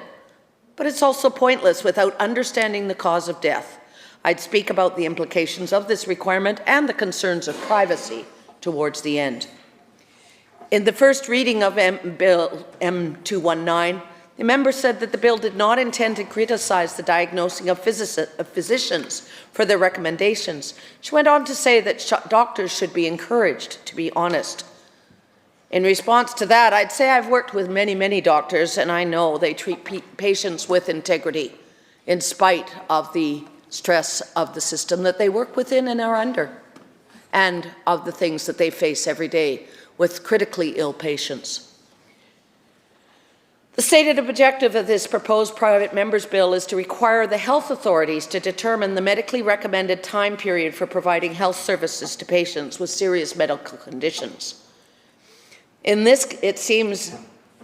but it's also pointless without understanding the cause of death. I'd speak about the implications of this requirement and the concerns of privacy towards the end. In the first reading of Bill M219, the member said that the bill did not intend to criticize the diagnosing of physicians for their recommendations. She went on to say that doctors should be encouraged to be honest. In response to that, I'd say I've worked with many, many doctors, and I know they treat patients with integrity in spite of the stress of the system that they work within and are under, and of the things that they face every day with critically ill patients. The stated objective of this proposed private member's bill is to require the health authorities to determine the medically recommended time period for providing health services to patients with serious medical conditions. In this, it seems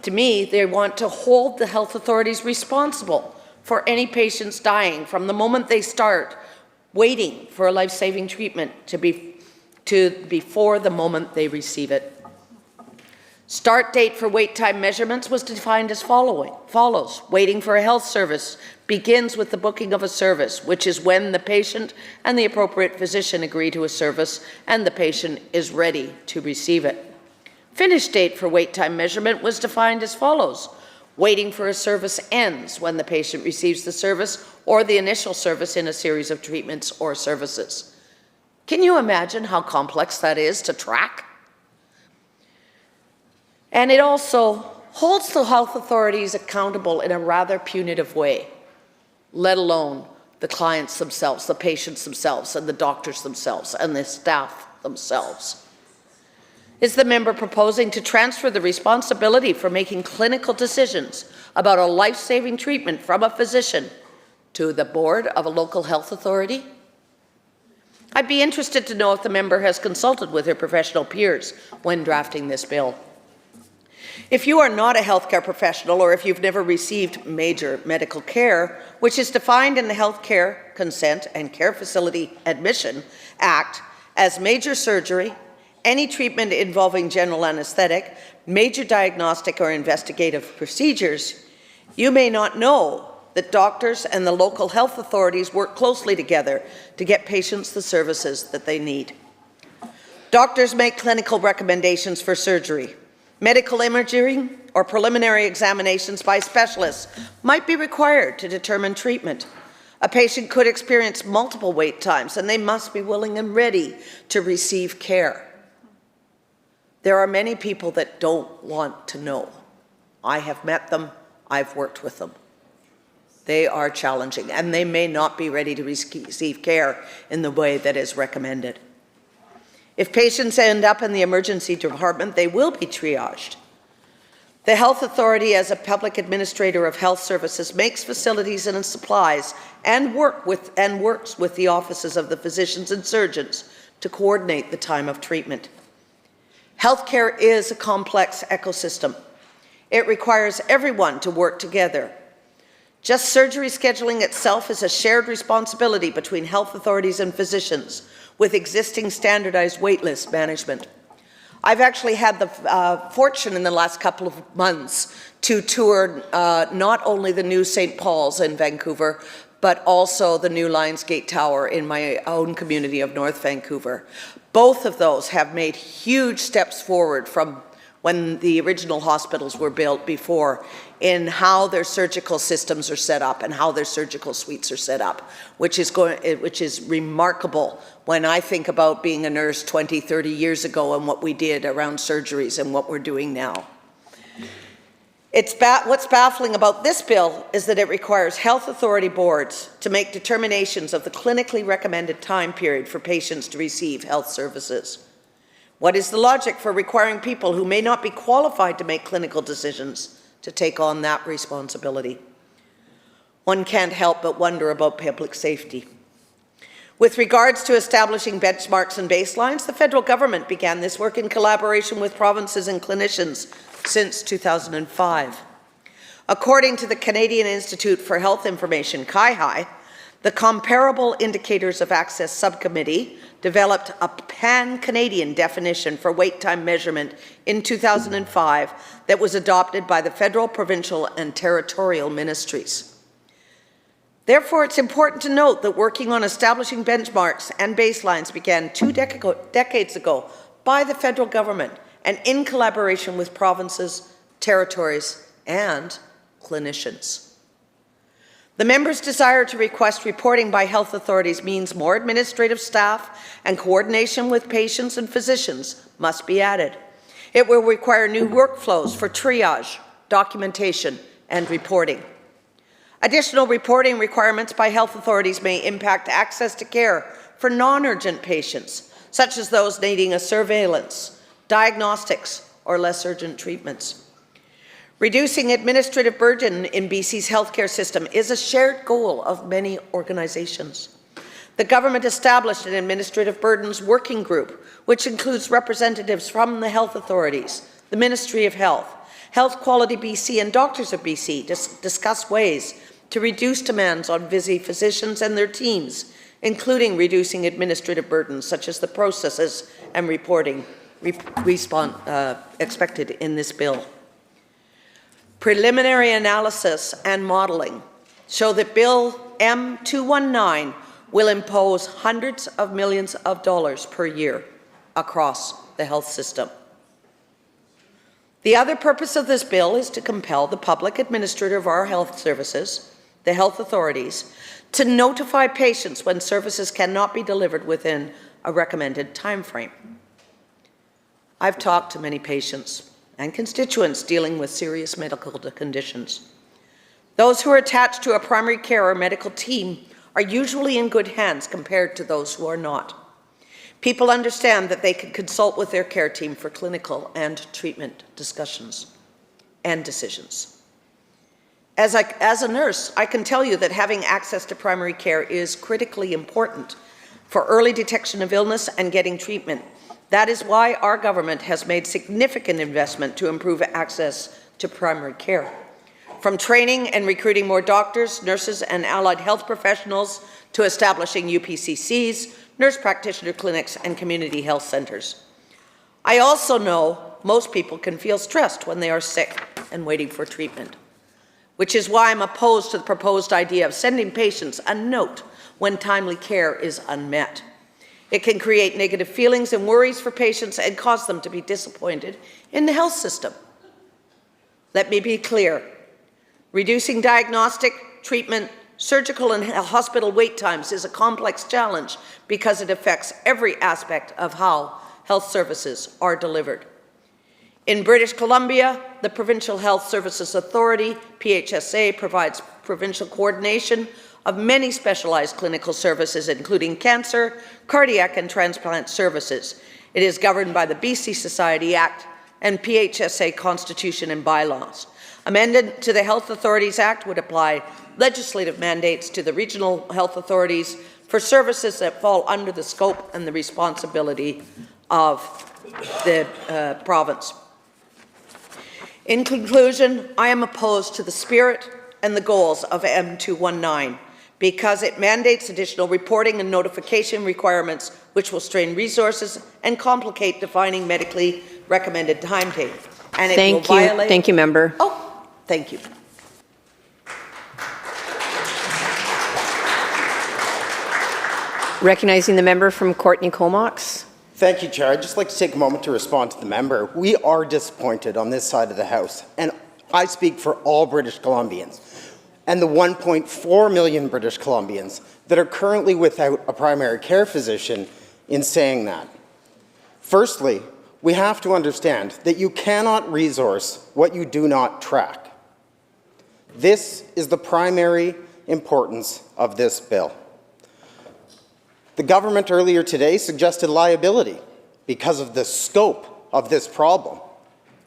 to me they want to hold the health authorities responsible for any patients dying from the moment they start waiting for a life-saving treatment to before the moment they receive it. Start date for wait time measurements was defined as follows. Waiting for a health service begins with the booking of a service, which is when the patient and the appropriate physician agree to a service and the patient is ready to receive it. Finish date for wait time measurement was defined as follows. Waiting for a service ends when the patient receives the service or the initial service in a series of treatments or services. Can you imagine how complex that is to track? And it also holds the health authorities accountable in a rather punitive way, let alone the clients themselves, the patients themselves, and the doctors themselves, and the staff themselves. Is the member proposing to transfer the responsibility for making clinical decisions about a life-saving treatment from a physician to the board of a local health authority? I'd be interested to know if the member has consulted with her professional peers when drafting this bill. If you are not a healthcare professional, or if you've never received major medical care, which is defined in the Healthcare Consent and Care Facility Admission Act as major surgery, any treatment involving general anesthetic, major diagnostic or investigative procedures, you may not know that doctors and the local health authorities work closely together to get patients the services that they need. Doctors make clinical recommendations for surgery. Medical imaging or preliminary examinations by specialists might be required to determine treatment. A patient could experience multiple wait times, and they must be willing and ready to receive care. There are many people that don't want to know. I have met them, I've worked with them. They are challenging, and they may not be ready to receive care in the way that is recommended. If patients end up in the emergency department, they will be triaged. The health authority, as a public administrator of health services, makes facilities and supplies and works with the offices of the physicians and surgeons to coordinate the time of treatment. Healthcare is a complex ecosystem. It requires everyone to work together. Just surgery scheduling itself is a shared responsibility between health authorities and physicians, with existing standardized waitlist management. I've actually had the fortune in the last couple of months to tour not only the new St. Paul's in Vancouver, but also the new Lionsgate Tower in my own community of North Vancouver. Both of those have made huge steps forward from when the original hospitals were built before, in how their surgical systems are set up and how their surgical suites are set up, which is remarkable when I think about being a nurse 20, 30 years ago and what we did around surgeries and what we're doing now. What's baffling about this bill is that it requires health authority boards to make determinations of the clinically recommended time period for patients to receive health services. What is the logic for requiring people who may not be qualified to make clinical decisions to take on that responsibility? One can't help but wonder about public safety. With regards to establishing benchmarks and baselines, the federal government began this work in collaboration with provinces and clinicians since 2005. According to the Canadian Institute for Health Information, CIHI, the Comparable Indicators of Access Subcommittee developed a pan-Canadian definition for wait time measurement in 2005 that was adopted by the federal, provincial, and territorial ministries. Therefore, it's important to note that working on establishing benchmarks and baselines began 2 decades ago by the federal government and in collaboration with provinces, territories, and clinicians. The members' desire to request reporting by health authorities means more administrative staff and coordination with patients and physicians must be added. It will require new workflows for triage, documentation, and reporting. Additional reporting requirements by health authorities may impact access to care for non-urgent patients, such as those needing a surveillance, diagnostics, or less urgent treatments. Reducing administrative burden in BC's healthcare system is a shared goal of many organizations. The government established an administrative burdens working group, which includes representatives from the health authorities, the Ministry of Health, Health Quality BC, and Doctors of BC to discuss ways to reduce demands on busy physicians and their teams, including reducing administrative burdens such as the processes and reporting expected in this bill. Preliminary analysis and modeling show that Bill M219 will impose hundreds of millions of dollars per year across the health system. The other purpose of this bill is to compel the public administrator of our health services, the health authorities, to notify patients when services cannot be delivered within a recommended time frame. I've talked to many patients and constituents dealing with serious medical conditions. Those who are attached to a primary care or medical team are usually in good hands compared to those who are not. People understand that they can consult with their care team for clinical and treatment discussions and decisions. As a nurse, I can tell you that having access to primary care is critically important for early detection of illness and getting treatment. That is why our government has made significant investment to improve access to primary care. From training and recruiting more doctors, nurses, and allied health professionals to establishing UPCCs, nurse practitioner clinics, and community health centers. I also know most people can feel stressed when they are sick and waiting for treatment, which is why I'm opposed to the proposed idea of sending patients a note when timely care is unmet. It can create negative feelings and worries for patients and cause them to be disappointed in the health system. Let me be clear. Reducing diagnostic, treatment, surgical, and hospital wait times is a complex challenge because it affects every aspect of how health services are delivered. In British Columbia, the Provincial Health Services Authority, PHSA, provides provincial coordination of many specialized clinical services, including cancer, cardiac, and transplant services. It is governed by the BC Society Act and PHSA Constitution and bylaws. Amendment to the Health Authorities Act would apply legislative mandates to the regional health authorities for services that fall under the scope and the responsibility of the province. In conclusion, I am opposed to the spirit and the goals of M219 because it mandates additional reporting and notification requirements which will strain resources and complicate defining medically recommended timetable. And it will violate... Thank you, member. Oh, thank you. Recognizing the member from Courtney Comox. Thank you, Chair. I'd just like to take a moment to respond to the member. We are disappointed on this side of the House, and I speak for all British Columbians and the 1.4 million British Columbians that are currently without a primary care physician in saying that. Firstly, we have to understand that you cannot resource what you do not track. This is the primary importance of this bill. The government earlier today suggested liability because of the scope of this problem.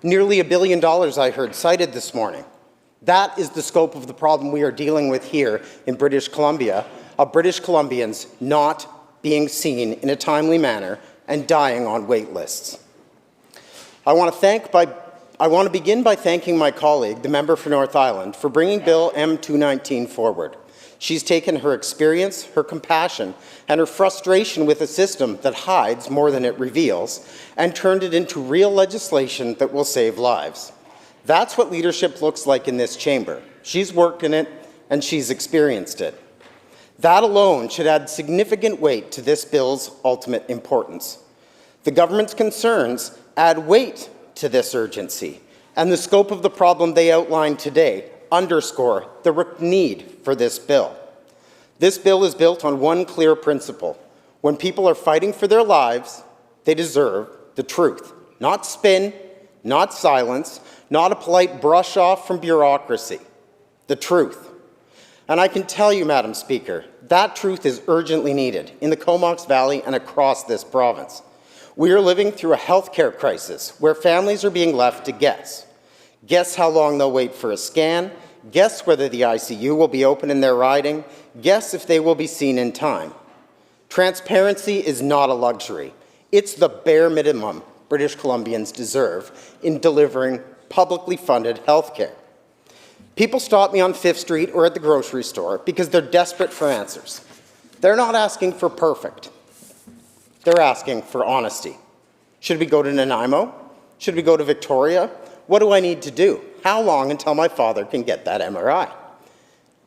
Nearly $1 billion I heard cited this morning. That is the scope of the problem we are dealing with here in British Columbia, of British Columbians not being seen in a timely manner and dying on wait lists. I want to begin by thanking my colleague, the member for North Island, for bringing Bill M219 forward. She's taken her experience, her compassion, and her frustration with a system that hides more than it reveals and turned it into real legislation that will save lives. That's what leadership looks like in this chamber. She's worked in it and she's experienced it. That alone should add significant weight to this bill's ultimate importance. The government's concerns add weight to this urgency, and the scope of the problem they outlined today underscore the need for this bill. This bill is built on one clear principle. When people are fighting for their lives, they deserve the truth. Not spin, not silence, not a polite brush off from bureaucracy. The truth. And I can tell you, Madam Speaker, that truth is urgently needed in the Comox Valley and across this province. We are living through a healthcare crisis where families are being left to guess. Guess how long they'll wait for a scan, guess whether the ICU will be open in their riding, guess if they will be seen in time. Transparency is not a luxury. It's the bare minimum British Columbians deserve in delivering publicly funded health care. People stop me on 5th Street or at the grocery store because they're desperate for answers. They're not asking for perfect. They're asking for honesty. Should we go to Nanaimo? Should we go to Victoria? What do I need to do? How long until my father can get that MRI?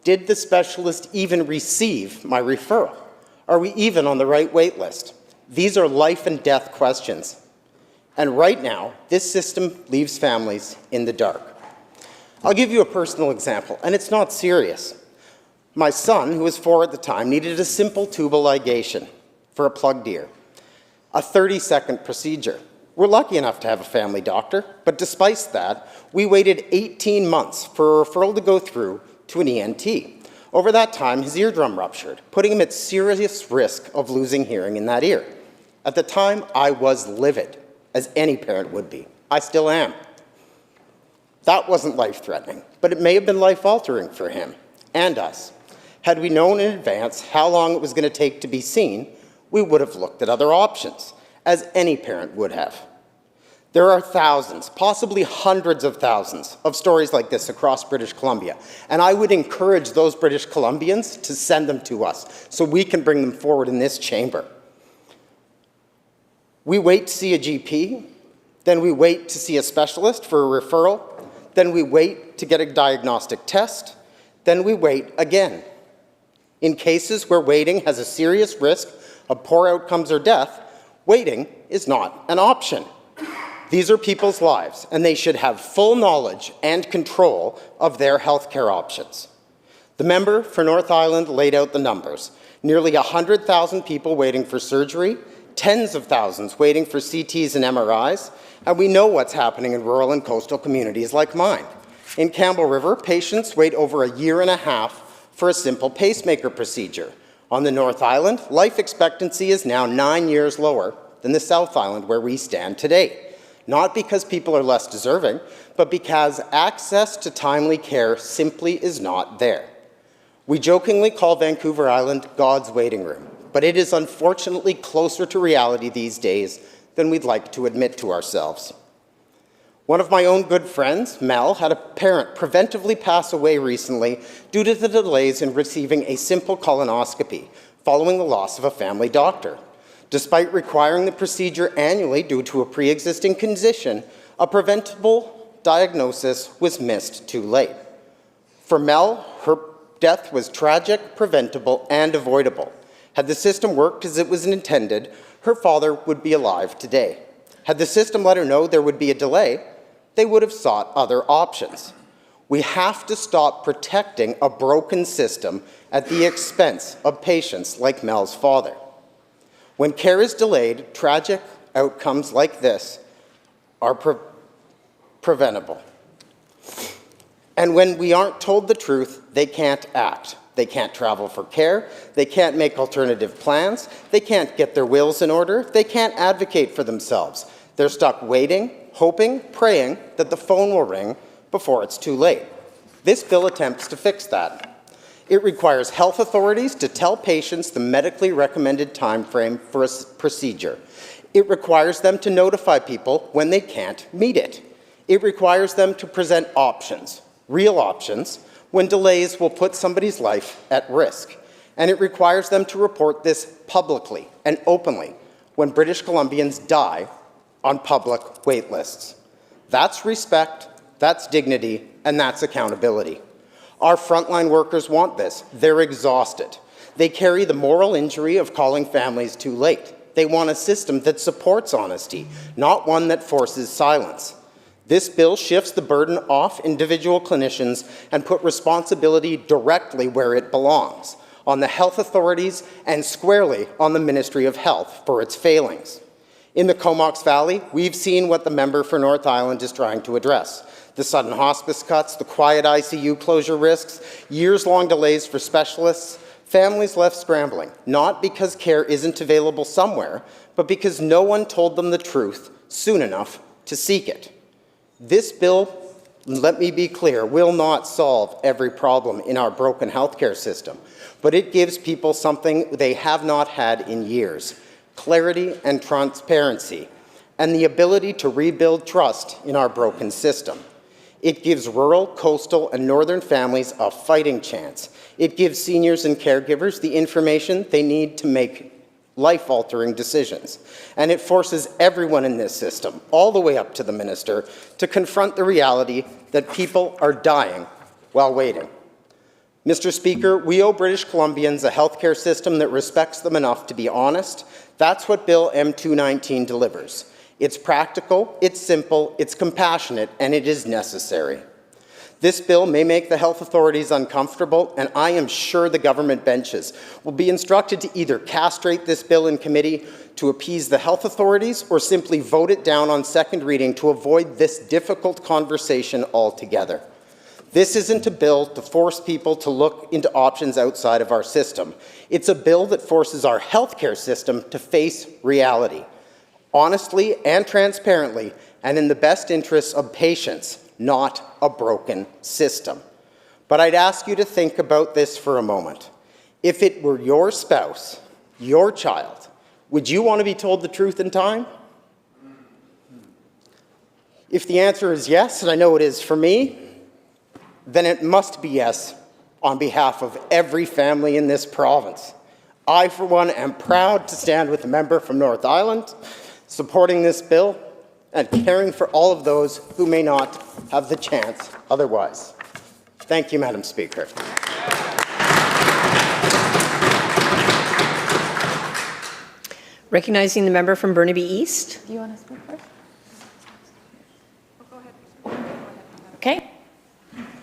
Did the specialist even receive my referral? Are we even on the right wait list? These are life and death questions. And right now, this system leaves families in the dark. I'll give you a personal example, and it's not serious. My son, who was 4 at the time, needed a simple tubal ligation for a plugged ear, a 30-second procedure. We're lucky enough to have a family doctor, but despite that, we waited 18 months for a referral to go through to an ENT. Over that time, his eardrum ruptured, putting him at serious risk of losing hearing in that ear. At the time, I was livid, as any parent would be. I still am. That wasn't life-threatening, but it may have been life-altering for him and us. Had we known in advance how long it was going to take to be seen, we would have looked at other options, as any parent would have. There are thousands, possibly hundreds of thousands, of stories like this across British Columbia, and I would encourage those British Columbians to send them to us so we can bring them forward in this chamber. We wait to see a GP, then we wait to see a specialist for a referral, then we wait to get a diagnostic test, then we wait again. In cases where waiting has a serious risk of poor outcomes or death, waiting is not an option. These are people's lives, and they should have full knowledge and control of their healthcare options. The member for North Island laid out the numbers. Nearly 100,000 people waiting for surgery, tens of thousands waiting for CTs and MRIs, and we know what's happening in rural and coastal communities like mine. In Campbell River, patients wait over a year and a half for a simple pacemaker procedure. On the North Island, life expectancy is now 9 years lower than the South Island where we stand today. Not because people are less deserving, but because access to timely care simply is not there. We jokingly call Vancouver Island God's waiting room, but it is unfortunately closer to reality these days than we'd like to admit to ourselves. One of my own good friends, Mel, had a parent preventively pass away recently due to the delays in receiving a simple colonoscopy following the loss of a family doctor. Despite requiring the procedure annually due to a pre-existing condition, a preventable diagnosis was missed too late. For Mel, her death was tragic, preventable, and avoidable. Had the system worked as it was intended, her father would be alive today. Had the system let her know there would be a delay, they would have sought other options. We have to stop protecting a broken system at the expense of patients like Mel's father. When care is delayed, tragic outcomes like this are preventable. And when we aren't told the truth, they can't act. They can't travel for care, they can't make alternative plans, they can't get their wills in order, they can't advocate for themselves. They're stuck waiting, hoping, praying that the phone will ring before it's too late. This bill attempts to fix that. It requires health authorities to tell patients the medically recommended time frame for a procedure. It requires them to notify people when they can't meet it. It requires them to present options, real options, when delays will put somebody's life at risk. And it requires them to report this publicly and openly when British Columbians die on public wait lists. That's respect, that's dignity, and that's accountability. Our frontline workers want this. They're exhausted. They carry the moral injury of calling families too late. They want a system that supports honesty, not one that forces silence. This bill shifts the burden off individual clinicians and put responsibility directly where it belongs, on the health authorities and squarely on the Ministry of Health for its failings. In the Comox Valley, we've seen what the member for North Island is trying to address. The sudden hospice cuts, the quiet ICU closure risks, years-long delays for specialists, families left scrambling, not because care isn't available somewhere, but because no one told them the truth soon enough to seek it. This bill, let me be clear, will not solve every problem in our broken healthcare system, but it gives people something they have not had in years: clarity and transparency, and the ability to rebuild trust in our broken system. It gives rural, coastal, and northern families a fighting chance. It gives seniors and caregivers the information they need to make life-altering decisions. And it forces everyone in this system, all the way up to the minister, to confront the reality that people are dying while waiting. Mr. Speaker, we owe British Columbians a healthcare system that respects them enough to be honest. That's what Bill M219 delivers. It's practical, it's simple, it's compassionate, and it is necessary. This bill may make the health authorities uncomfortable, and I am sure the government benches will be instructed to either castrate this bill in committee to appease the health authorities or simply vote it down on second reading to avoid this difficult conversation altogether. This isn't a bill to force people to look into options outside of our system. It's a bill that forces our healthcare system to face reality, honestly and transparently, and in the best interests of patients, not a broken system. But I'd ask you to think about this for a moment. If it were your spouse, your child, would you want to be told the truth in time? If the answer is yes, and I know it is for me, then it must be yes on behalf of every family in this province. I, for one, am proud to stand with the member from North Island, supporting this bill and caring for all of those who may not have the chance otherwise. Thank you, Madam Speaker. Recognizing the member from Burnaby East. Do you want to speak first? Okay.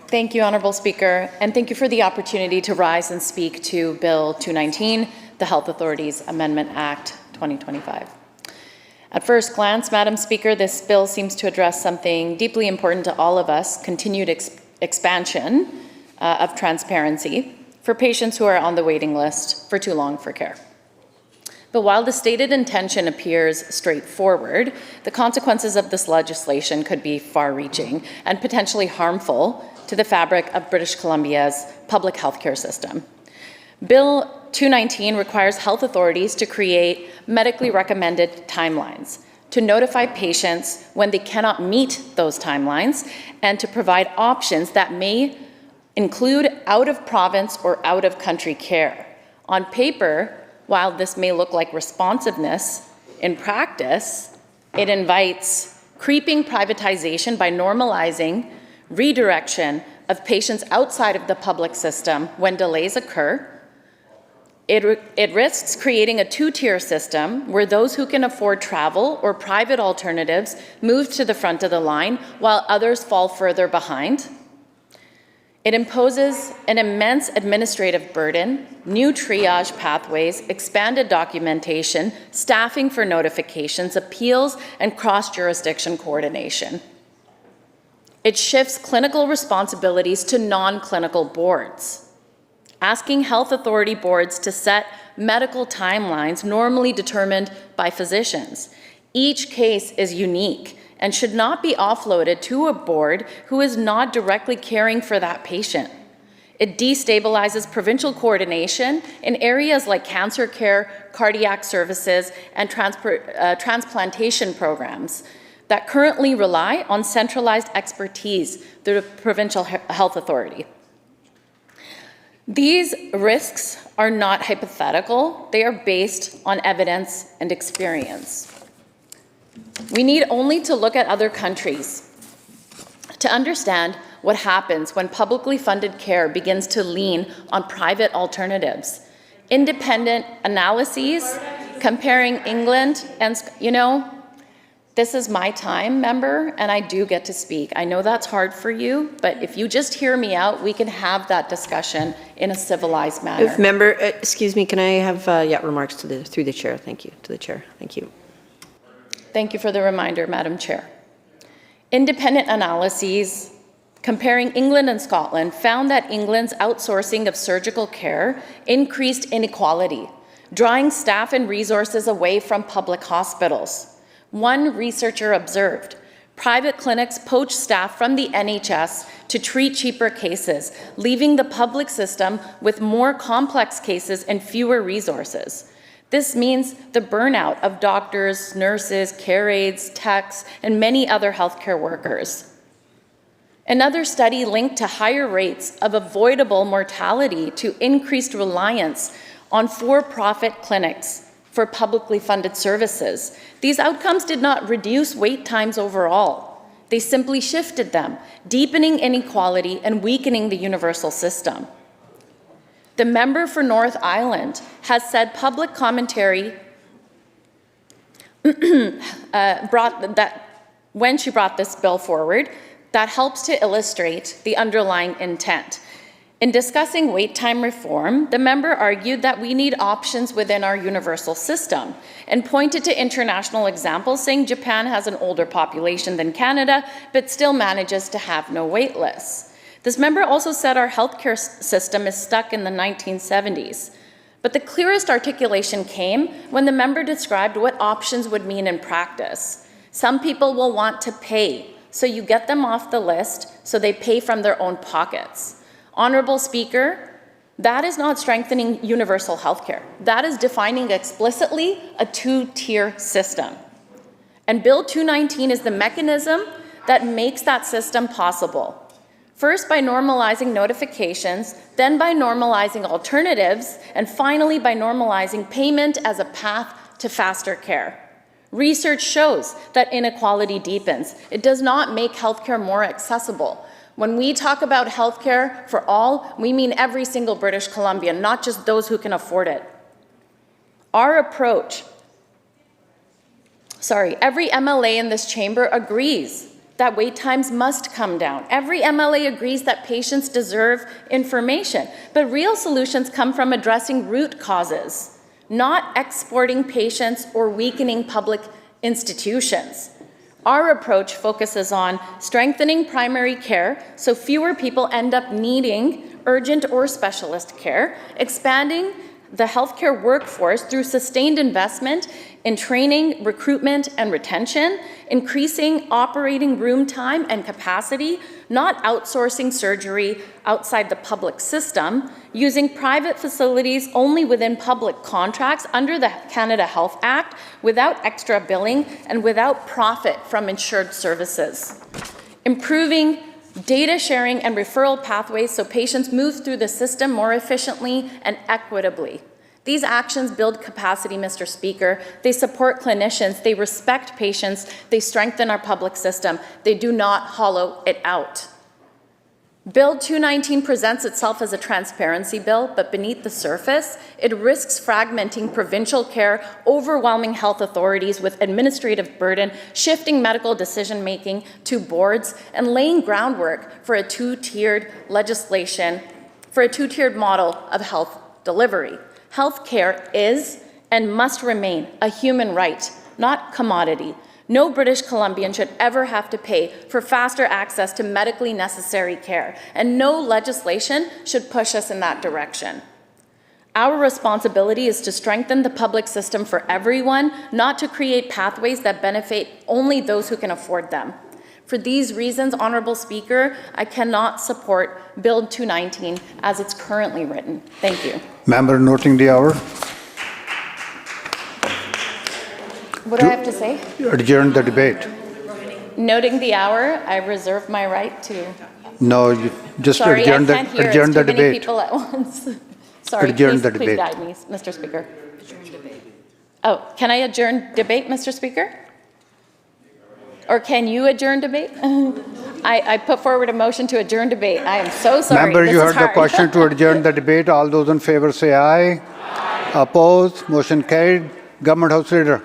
Thank you, Honourable Speaker, and thank you for the opportunity to rise and speak to Bill 219, the Health Authorities Amendment Act 2025. At first glance, Madam Speaker, this bill seems to address something deeply important to all of us: continued expansion of transparency for patients who are on the waiting list for too long for care. But while the stated intention appears straightforward, the consequences of this legislation could be far-reaching and potentially harmful to the fabric of British Columbia's public healthcare system. Bill 219 requires health authorities to create medically recommended timelines, to notify patients when they cannot meet those timelines, and to provide options that may include out-of-province or out-of-country care. On paper, while this may look like responsiveness, in practice, it invites creeping privatization by normalizing redirection of patients outside of the public system when delays occur. It risks creating a two-tier system where those who can afford travel or private alternatives move to the front of the line while others fall further behind. It imposes an immense administrative burden, new triage pathways, expanded documentation, staffing for notifications, appeals, and cross-jurisdiction coordination. It shifts clinical responsibilities to non-clinical boards, asking health authority boards to set medical timelines normally determined by physicians. Each case is unique and should not be offloaded to a board who is not directly caring for that patient. It destabilizes provincial coordination in areas like cancer care, cardiac services, and transplantation programs that currently rely on centralized expertise through the provincial health authority. These risks are not hypothetical, they are based on evidence and experience. We need only to look at other countries to understand what happens when publicly funded care begins to lean on private alternatives. Independent analyses comparing England and, this is my time, member, and I do get to speak. I know that's hard for you, but if you just hear me out, we can have that discussion in a civilized manner. If member, excuse me, can I have remarks through the chair? Thank you, to the chair. Thank you. Thank you for the reminder, Madam Chair. Independent analyses comparing England and Scotland found that England's outsourcing of surgical care increased inequality, drawing staff and resources away from public hospitals. One researcher observed, private clinics poach staff from the NHS to treat cheaper cases, leaving the public system with more complex cases and fewer resources. This means the burnout of doctors, nurses, care aides, techs, and many other healthcare workers. Another study linked to higher rates of avoidable mortality to increased reliance on for-profit clinics for publicly funded services. These outcomes did not reduce wait times overall. They simply shifted them, deepening inequality and weakening the universal system. The member for North Island has said public commentary when she brought this bill forward, that helps to illustrate the underlying intent. In discussing wait time reform, the member argued that we need options within our universal system and pointed to international examples, saying Japan has an older population than Canada, but still manages to have no wait lists. This member also said our healthcare system is stuck in the 1970s. But the clearest articulation came when the member described what options would mean in practice. Some people will want to pay, so you get them off the list so they pay from their own pockets. Honourable Speaker, that is not strengthening universal healthcare. That is defining explicitly a two-tier system. And Bill 219 is the mechanism that makes that system possible. First by normalizing notifications, then by normalizing alternatives, and finally by normalizing payment as a path to faster care. Research shows that inequality deepens. It does not make healthcare more accessible. When we talk about healthcare for all, we mean every single British Columbian, not just those who can afford it. Every MLA in this chamber agrees that wait times must come down. Every MLA agrees that patients deserve information, but real solutions come from addressing root causes, not exporting patients or weakening public institutions. Our approach focuses on strengthening primary care so fewer people end up needing urgent or specialist care, expanding the healthcare workforce through sustained investment in training, recruitment, and retention, increasing operating room time and capacity, not outsourcing surgery outside the public system, using private facilities only within public contracts under the Canada Health Act without extra billing and without profit from insured services. Improving data sharing and referral pathways so patients move through the system more efficiently and equitably. These actions build capacity, Mr. Speaker. They support clinicians, they respect patients, they strengthen our public system. They do not hollow it out. Bill 219 presents itself as a transparency bill, but beneath the surface, it risks fragmenting provincial care, overwhelming health authorities with administrative burden, shifting medical decision-making to boards, and laying groundwork for a two-tiered legislation, for a two-tiered model of health delivery. Health care is and must remain a human right, not commodity. No British Columbian should ever have to pay for faster access to medically necessary care, and no legislation should push us in that direction. Our responsibility is to strengthen the public system for everyone, not to create pathways that benefit only those who can afford them. For these reasons, Honourable Speaker, I cannot support Bill 219 as it's currently written. Thank you. Member noting the hour. What do I have to say? Adjourn the debate. Noting the hour, I reserve my right to. No, you just Sorry, adjourn the, I can't hear. adjourn It's the too many debate. people at once. Sorry, Adjourn please, the please debate. guide me, Mr. Speaker. Oh, can I adjourn debate, Mr. Speaker? Or can you adjourn debate? I put forward a motion to adjourn debate. I am so sorry. Member, This you is heard the hard. question to adjourn the debate. All those in favor say aye. Opposed? Motion carried. Government House Leader.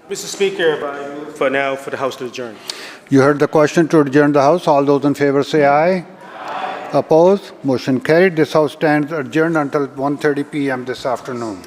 Mr. Speaker, I move for now for the House to adjourn. You heard the question to adjourn the House. All those in favor say aye. Opposed? Motion carried. This House stands adjourned until 1:30 p.m. this afternoon.